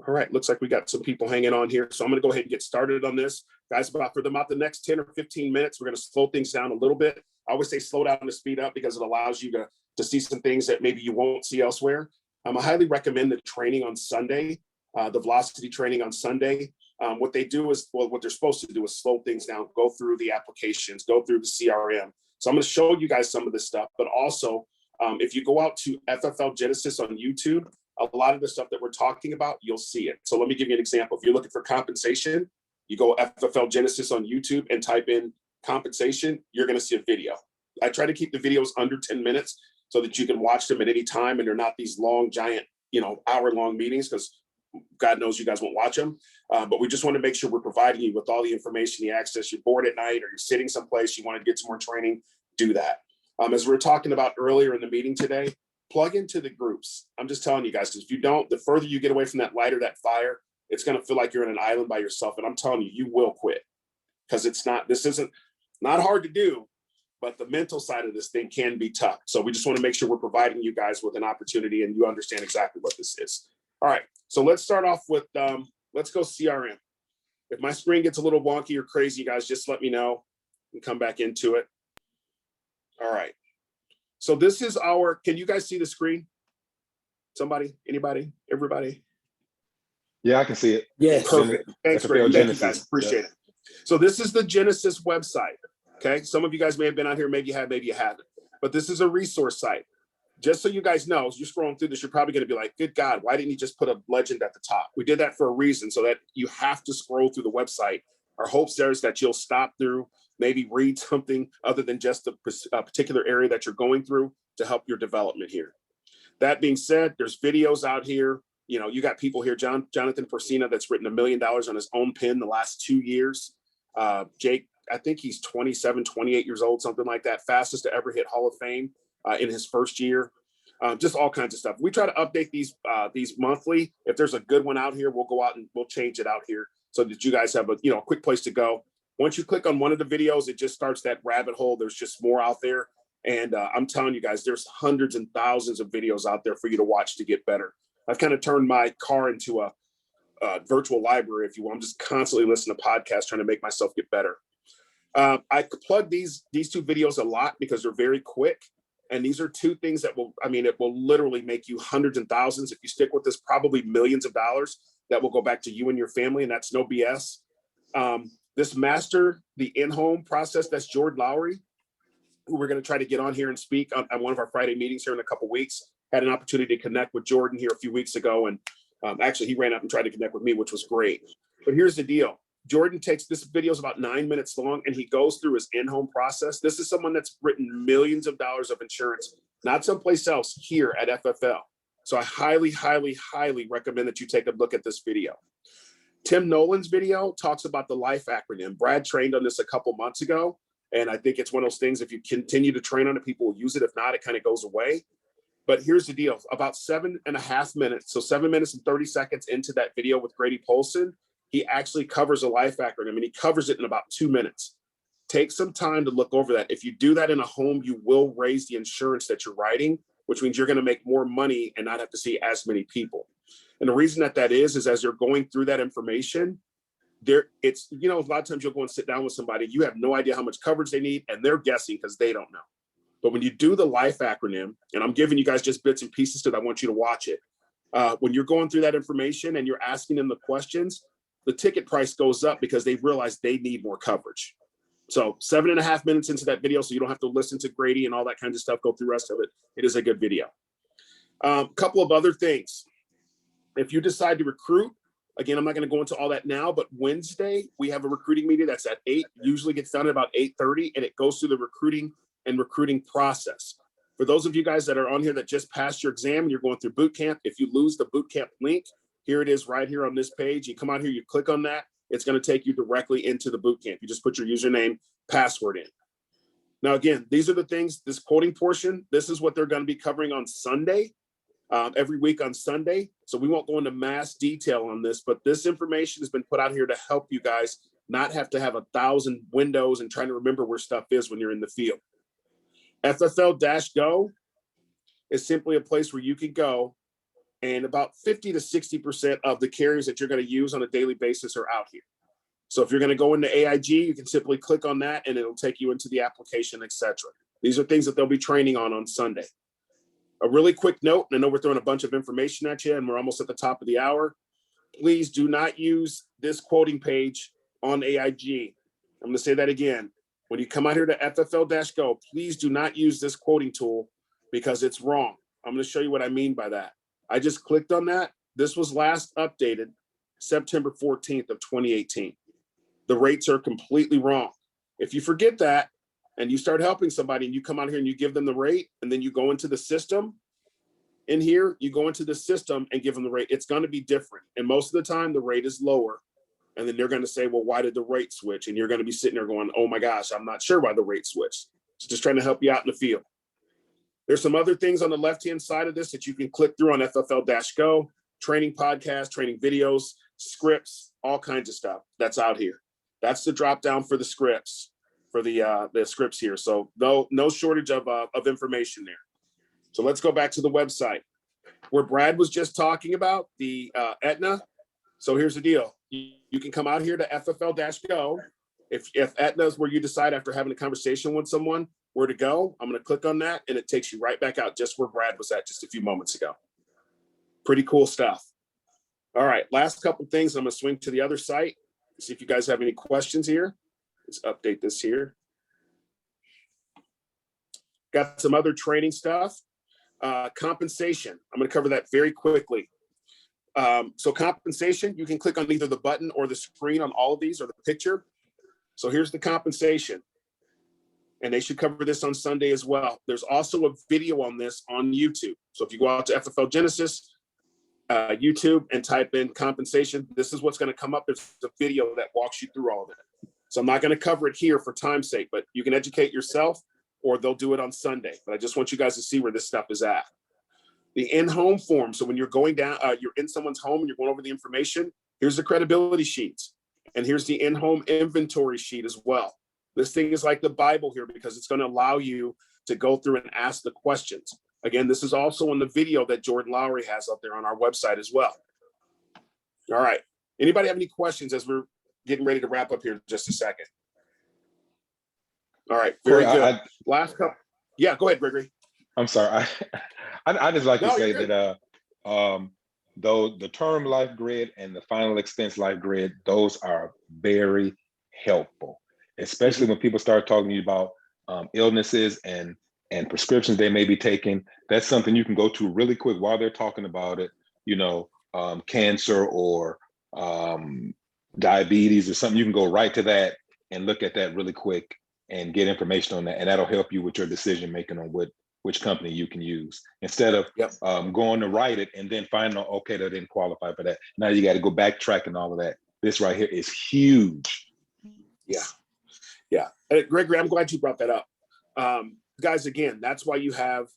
All right, looks like we got some people hanging on here. So I'm gonna go ahead and get started on this. Guys, for about the next 10 or 15 minutes, we're gonna slow things down a little bit. I always say slow down to speed up because it allows you to see some things that maybe you won't see elsewhere. I highly recommend the training on Sunday, the velocity training on Sunday. What they do is, well, what they're supposed to do is slow things down, go through the applications, go through the CRM. So I'm gonna show you guys some of this stuff, but also if you go out to FFL Genesis on YouTube, a lot of the stuff that we're talking about, you'll see it. So let me give you an example. If you're looking for compensation, you go FFL Genesis on YouTube and type in compensation, you're gonna see a video. I try to keep the videos under 10 minutes so that you can watch them at any time and they're not these long, giant, hour-long meetings, because God knows you guys won't watch them. But we just want to make sure we're providing you with all the information, the access. You're bored at night or you're sitting someplace, you want to get some more training, do that. As we were talking about earlier in the meeting today, plug into the groups. I'm just telling you guys, because if you don't, the further you get away from that light or that fire, it's going to feel like you're in an island by yourself. And I'm telling you, you will quit, because this isn't not hard to do, but the mental side of this thing can be tough. So we just want to make sure we're providing you guys with an opportunity and you understand exactly what this is. All right. So let's start off with, let's go CRM. If my screen gets a little wonky or crazy, guys, just let me know and come back into it. All right. So this is can you guys see the screen? Somebody, anybody, everybody? Yeah, I can see it. Yes. Perfect. Thanks, FFL Greg. Thank you Genesis. guys. Appreciate it. So this is the Genesis website. Okay. Some of you guys may have been out here. Maybe you have, maybe you haven't. But this is a resource site. Just so you guys know, as you're scrolling through this, you're probably going to be like, good God, why didn't you just put a legend at the top? We did that for a reason, so that you have to scroll through the website. Our hopes there is that you'll stop through, maybe read something other than just a particular area that you're going through to help your development here. That being said, there's videos out here. You got people here, Jonathan Porcina, that's written $1 million on his own pen the last 2 years. Jake, I think he's 27, 28 years old, something like that. Fastest to ever hit Hall of Fame in his first year. Just all kinds of stuff. We try to update these monthly. If there's a good one out here, we'll go out and we'll change it out here so that you guys have a quick place to go. Once you click on one of the videos, it just starts that rabbit hole. There's just more out there. And I'm telling you guys, there's hundreds and thousands of videos out there for you to watch to get better. I've kind of turned my car into a virtual library, if you will. I'm just constantly listening to podcasts, trying to make myself get better. I plug these two videos a lot because they're very quick. And these are two things that it will literally make you hundreds and thousands. If you stick with this, probably millions of dollars that will go back to you and your family. And that's no BS. This master the in-home process, that's Jordan Lowry, who we're going to try to get on here and speak on one of our Friday meetings here in a couple weeks. Had an opportunity to connect with Jordan here a few weeks ago. And actually he ran up and tried to connect with me, which was great. But here's the deal. Jordan takes, this video is about 9 minutes long, and he goes through his in-home process. This is someone that's written millions of dollars of insurance, not someplace else, here at FFL. So I highly, highly, highly recommend that you take a look at this video. Tim Nolan's video talks about the life acronym. Brad trained on this a couple months ago. And I think it's one of those things, if you continue to train on it, people will use it. If not, it kind of goes away. But here's the deal, about 7.5 minutes, so 7 minutes and 30 seconds into that video with Grady Polson, he actually covers a life acronym, and he covers it in about 2 minutes. Take some time to look over that. If you do that in a home, you will raise the insurance that you're writing, which means you're going to make more money and not have to see as many people. And the reason that is as you're going through that information, it's, a lot of times you'll go and sit down with somebody, you have no idea how much coverage they need, and they're guessing because they don't know. But when you do the life acronym, and I'm giving you guys just bits and pieces because I want you to watch it. When you're going through that information and you're asking them the questions, the ticket price goes up because they realize they need more coverage. So 7.5 minutes into that video, so you don't have to listen to Grady and all that kind of stuff, go through the rest of it. It is a good video. Couple of other things. If you decide to recruit, again, I'm not going to go into all that now, but Wednesday, we have a recruiting meeting that's at 8, usually gets done at about 8:30, and it goes through the recruiting process. For those of you guys that are on here that just passed your exam and you're going through boot camp, if you lose the boot camp link, here it is right here on this page. You come out here, you click on that. It's going to take you directly into the boot camp. You just put your username, password in. Now, again, these are the things, this quoting portion, this is what they're going to be covering on Sunday, every week on Sunday. So we won't go into mass detail on this, but this information has been put out here to help you guys not have to have 1,000 windows and trying to remember where stuff is when you're in the field. FFL-Go is simply a place where you can go, and about 50 to 60% of the carriers that you're going to use on a daily basis are out here. So if you're going to go into AIG, you can simply click on that and it'll take you into the application, etc. These are things that they'll be training on Sunday. A really quick note, and I know we're throwing a bunch of information at you and we're almost at the top of the hour. Please do not use this quoting page on AIG. I'm going to say that again. When you come out here to FFL-Go, please do not use this quoting tool because it's wrong. I'm going to show you what I mean by that. I just clicked on that. This was last updated September 14th of 2018. The rates are completely wrong. If you forget that and you start helping somebody and you come out here and you give them the rate and then you go into the system, in here, you go into the system and give them the rate, it's going to be different. And most of the time the rate is lower. And then they're going to say, well, why did the rate switch? And you're going to be sitting there going, oh my gosh, I'm not sure why the rate switched. So just trying to help you out in the field. There's some other things on the left-hand side of this that you can click through on FFL-Go, training podcasts, training videos, scripts, all kinds of stuff that's out here. That's the drop down for the scripts, for the scripts here. So no shortage of information there. So let's go back to the website where Brad was just talking about the AETNA. So here's the deal. You can come out here to FFL-Go. If AETNA is where you decide after having a conversation with someone where to go, I'm going to click on that and it takes you right back out just where Brad was at just a few moments ago. Pretty cool stuff. All right, last couple things. I'm going to swing to the other site. See if you guys have any questions here. Let's update this here. Got some other training stuff. Compensation. I'm going to cover that very quickly. So compensation, you can click on either the button or the screen on all of these or the picture. So here's the compensation. And they should cover this on Sunday as well. There's also a video on this on YouTube. So if you go out to FFL Genesis, YouTube and type in compensation, this is what's going to come up. There's a video that walks you through all of it. So I'm not going to cover it here for time's sake, but you can educate yourself or they'll do it on Sunday. But I just want you guys to see where this stuff is at. The in-home form. So when you're going down, you're in someone's home and you're going over the information, here's the credibility sheets. And here's the in-home inventory sheet as well. This thing is like the Bible here because it's going to allow you to go through and ask the questions. Again, this is also in the video that Jordan Lowry has up there on our website as well. All right. Anybody have any questions as we're getting ready to wrap up here in just a second? All right. Very good. Last couple. Yeah, go ahead, Gregory. I'm sorry. I just like to say that though the term life grid and the final expense life grid, those are very helpful, especially when people start talking to you about illnesses and prescriptions they may be taking. That's something you can go to really quick while they're talking about it, cancer or diabetes or something. You can go right to that and look at that really quick and get information on that. And that'll help you with your decision making on which company you can use instead of going to write it and then finding out, okay, that didn't qualify for that. Now you got to go backtrack and all of that. this right here is huge. Yeah. Yeah. Gregory, I'm glad you brought that up. Guys, again, that's why you have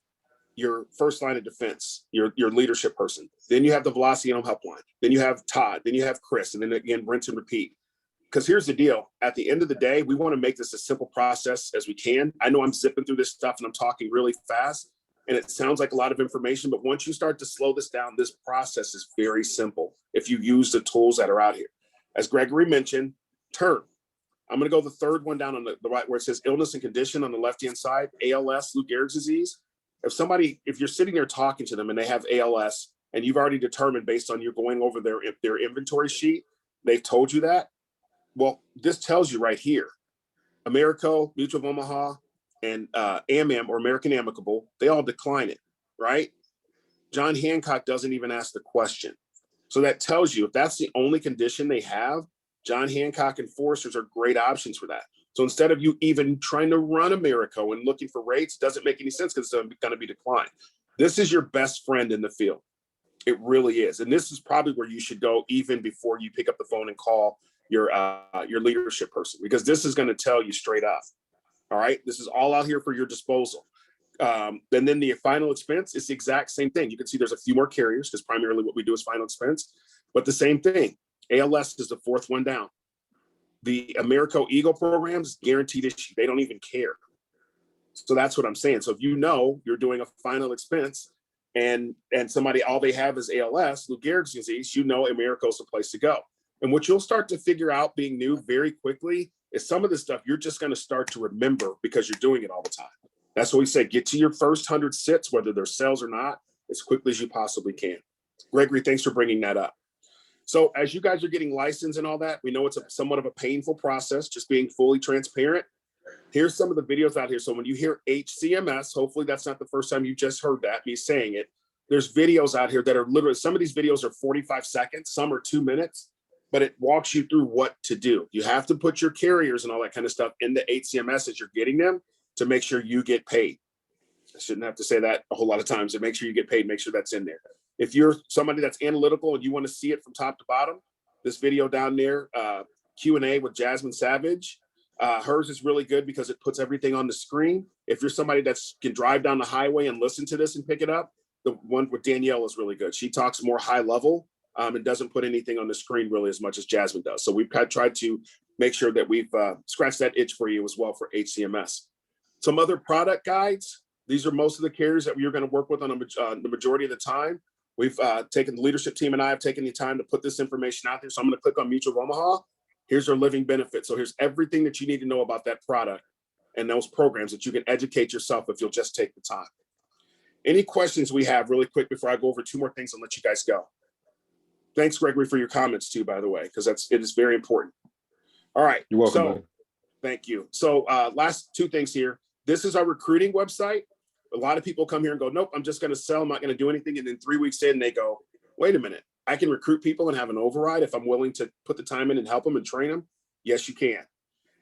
your first line of defense, your leadership person. Then you have the Velocity Home Helpline. Then you have Todd. Then you have Chris. And then again, rinse and repeat. Because here's the deal. At the end of the day, we want to make this a simple process as we can. I know I'm zipping through this stuff and I'm talking really fast, and it sounds like a lot of information, but once you start to slow this down, this process is very simple if you use the tools that are out here. As Gregory mentioned, term. I'm going to go the third one down on the right where it says illness and condition on the left-hand side, ALS, Lou Gehrig's disease. If you're sitting there talking to them and they have ALS and you've already determined based on you going over their inventory sheet, they've told you that. Well, this tells you right here, Americo, Mutual of Omaha, and AMAM or American Amicable, they all decline it, right? John Hancock doesn't even ask the question. So that tells you if that's the only condition they have, John Hancock and Foresters are great options for that. So instead of you even trying to run Americo and looking for rates, doesn't make any sense because it's going to be declined. This is your best friend in the field. It really is. And this is probably where you should go even before you pick up the phone and call your leadership person, because this is going to tell you straight up. All right. This is all out here for your disposal. And then the final expense is the exact same thing. You can see there's a few more carriers because primarily what we do is final expense, but the same thing. ALS is the fourth one down. The Americo Eagle programs, guaranteed issue. They don't even care. So that's what I'm saying. So if you know you're doing a final expense and somebody, all they have is ALS, Lou Gehrig's disease, you know Americo's the place to go. And what you'll start to figure out being new very quickly is some of this stuff you're just going to start to remember because you're doing it all the time. That's what we say. Get to your first 100 sits, whether they're sales or not, as quickly as you possibly can. Gregory, thanks for bringing that up. So as you guys are getting licensed and all that, we know it's somewhat of a painful process, just being fully transparent. Here's some of the videos out here. So when you hear HCMS, hopefully that's not the first time you just heard that, me saying it. There's videos out here that are literally, some of these videos are 45 seconds, some are 2 minutes, but it walks you through what to do. You have to put your carriers and all that kind of stuff in the HCMS as you're getting them to make sure you get paid. I shouldn't have to say that a whole lot of times. To make sure you get paid, make sure that's in there. If you're somebody that's analytical and you want to see it from top to bottom, this video down there, Q&A with Jasmine Savage, hers is really good because it puts everything on the screen. If you're somebody that can drive down the highway and listen to this and pick it up, the one with Danielle is really good. She talks more high level and doesn't put anything on the screen really as much as Jasmine does. So we've tried to make sure that we've scratched that itch for you as well for HCMS. Some other product guides. These are most of the carriers that we're going to work with on the majority of the time. We've taken the leadership team and I have taken the time to put this information out there. So I'm going to click on Mutual of Omaha. Here's our living benefit. So here's everything that you need to know about that product and those programs that you can educate yourself if you'll just take the time. Any questions we have really quick before I go over two more things and let you guys go? Thanks, Gregory, for your comments too, by the way, because it is very important. All right. You're welcome. So, thank you. So last two things here. This is our recruiting website. A lot of people come here and go, nope, I'm just going to sell. I'm not going to do anything. And then 3 weeks in, they go, wait a minute. I can recruit people and have an override if I'm willing to put the time in and help them and train them. Yes, you can.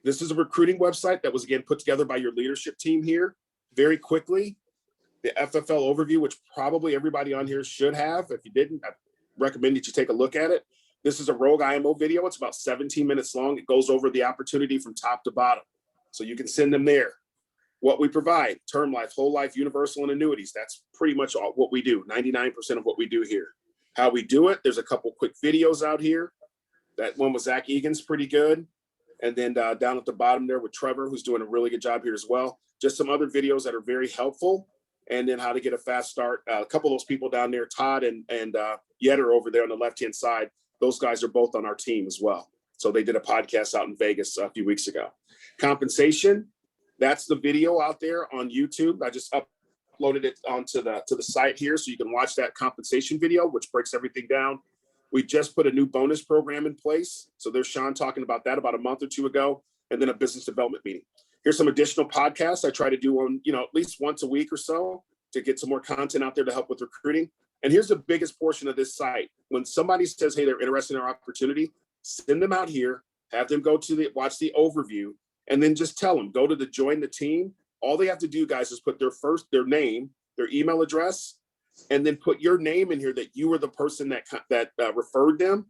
This is a recruiting website that was, again, put together by your leadership team here. Very quickly, the FFL overview, which probably everybody on here should have. If you didn't, I recommend that you take a look at it. This is a Rogue IMO video. It's about 17 minutes long. It goes over the opportunity from top to bottom. So you can send them there. What we provide, term life, whole life, universal, and annuities. That's pretty much all what we do, 99% of what we do here. How we do it, there's a couple quick videos out here. That one with Zach Egan's pretty good. And then down at the bottom there with Trevor, who's doing a really good job here as well. Just some other videos that are very helpful. And then how to get a fast start. A couple of those people down there, Todd and Yetter over there on the left-hand side, those guys are both on our team as well. So they did a podcast out in Vegas a few weeks ago. Compensation, that's the video out there on YouTube. I just uploaded it onto the site here so you can watch that compensation video, which breaks everything down. We just put a new bonus program in place. So there's Sean talking about that about a month or two ago, and then a business development meeting. Here's some additional podcasts I try to do on, at least once a week or so to get some more content out there to help with recruiting. And here's the biggest portion of this site. When somebody says, hey, they're interested in our opportunity, send them out here, have them go to watch the overview, and then just tell them, go to the join the team. All they have to do, guys, is put their name, their email address, and then put your name in here that you were the person that referred them.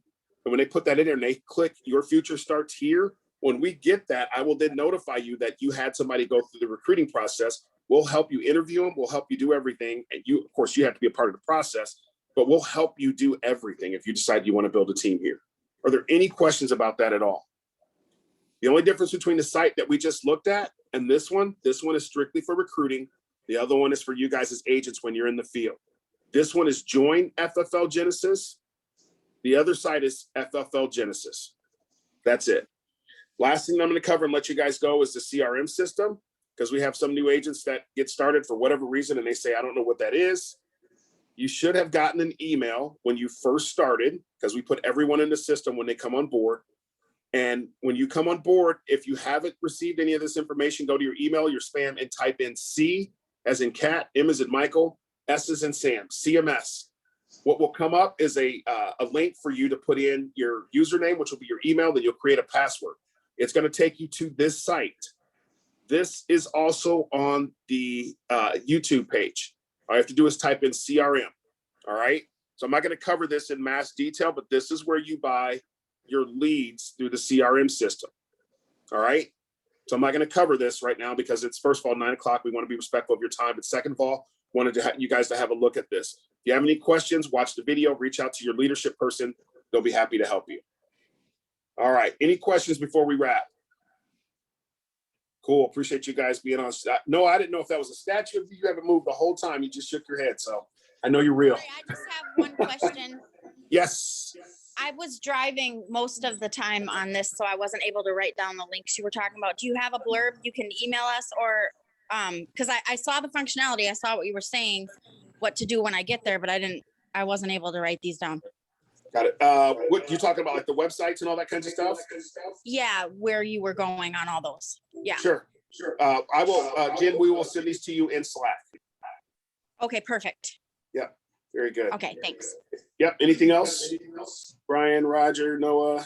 And when they put that in there and they click your future starts here, when we get that, I will then notify you that you had somebody go through the recruiting process. We'll help you interview them. We'll help you do everything. And you, of course, you have to be a part of the process, but we'll help you do everything if you decide you want to build a team here. Are there any questions about that at all? The only difference between the site that we just looked at and this one is strictly for recruiting. The other one is for you guys as agents when you're in the field. This one is Join FFL Genesis. The other site is FFL Genesis. That's it. Last thing I'm going to cover and let you guys go is the CRM system, because we have some new agents that get started for whatever reason and they say, I don't know what that is. You should have gotten an email when you first started, because we put everyone in the system when they come on board. And when you come on board, if you haven't received any of this information, go to your email, your spam, and type in C as in cat, M as in Michael, S as in Sam, CMS. What will come up is a link for you to put in your username, which will be your email, then you'll create a password. It's going to take you to this site. This is also on the YouTube page. All you have to do is type in CRM. All right. So I'm not going to cover this in mass detail, but this is where you buy your leads through the CRM system. All right. So I'm not going to cover this right now because it's, first of all, 9 o'clock. We want to be respectful of your time. But second of all, wanted to you guys to have a look at this. If you have any questions, watch the video, reach out to your leadership person. They'll be happy to help you. All right. Any questions before we wrap? Cool. Appreciate you guys being on. No, I didn't know if that was a statue. If you haven't moved the whole time, you just shook your head. So I know you're real. Sorry, I just have one question. Yes. I was driving most of the time on this, so I wasn't able to write down the links you were talking about. Do you have a blurb you can email us, or because I saw the functionality, I saw what you were saying, what to do when I get there, but I wasn't able to write these down. Got it. What you talking about, like the websites and all that kinds of stuff? Yeah, where you were going on all those. Yeah. Sure. I will, Jen, we will send these to you in Slack. Okay, perfect. Yep. Very good. Okay, thanks. Yep. Anything else? Brian, Roger, Noah,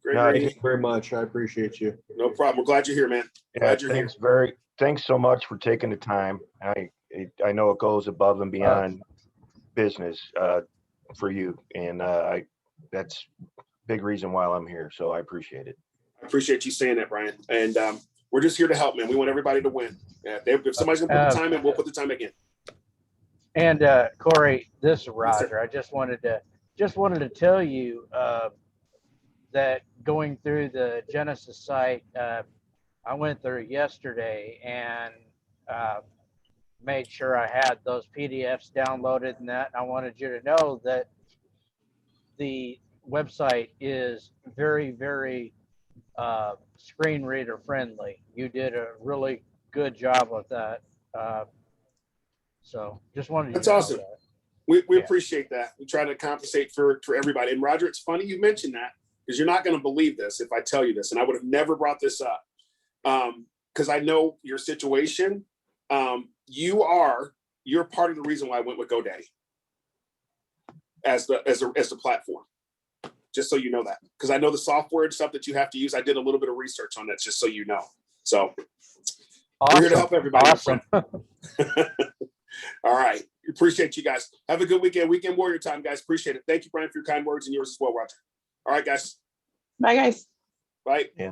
No, Gregory? thank you very much. I appreciate you. No problem. We're glad you're here, man. Yeah, Glad you're here. thanks so much for taking the time. I know it goes above and beyond business for you, and that's a big reason why I'm here. So I appreciate it. I appreciate you saying that, Brian. And we're just here to help, man. We want everybody to win. Yeah, if somebody's gonna put the time in, we'll put the time in. And Corey, this is Roger. I just wanted to tell you that going through the Genesis site, I went through yesterday and made sure I had those PDFs downloaded and that. I wanted you to know that the website is very, very screen reader friendly. You did a really good job with that. So just wanted to That's awesome. that. We appreciate that. We try to compensate for everybody. And Roger, it's funny you mentioned that, because you're not going to believe this if I tell you this, and I would have never brought this up because I know your situation. You're part of the reason why I went with GoDaddy as the platform. Just so you know that, because I know the software and stuff that you have to use. I did a little bit of research on that, just so you know. So Awesome. we're here to help everybody. Awesome. All right. Appreciate you guys. Have a good weekend. Weekend warrior time, guys. Appreciate it. Thank you, Brian, for your kind words, and yours as well, Roger. All right, guys. Bye, guys. Bye. Yeah.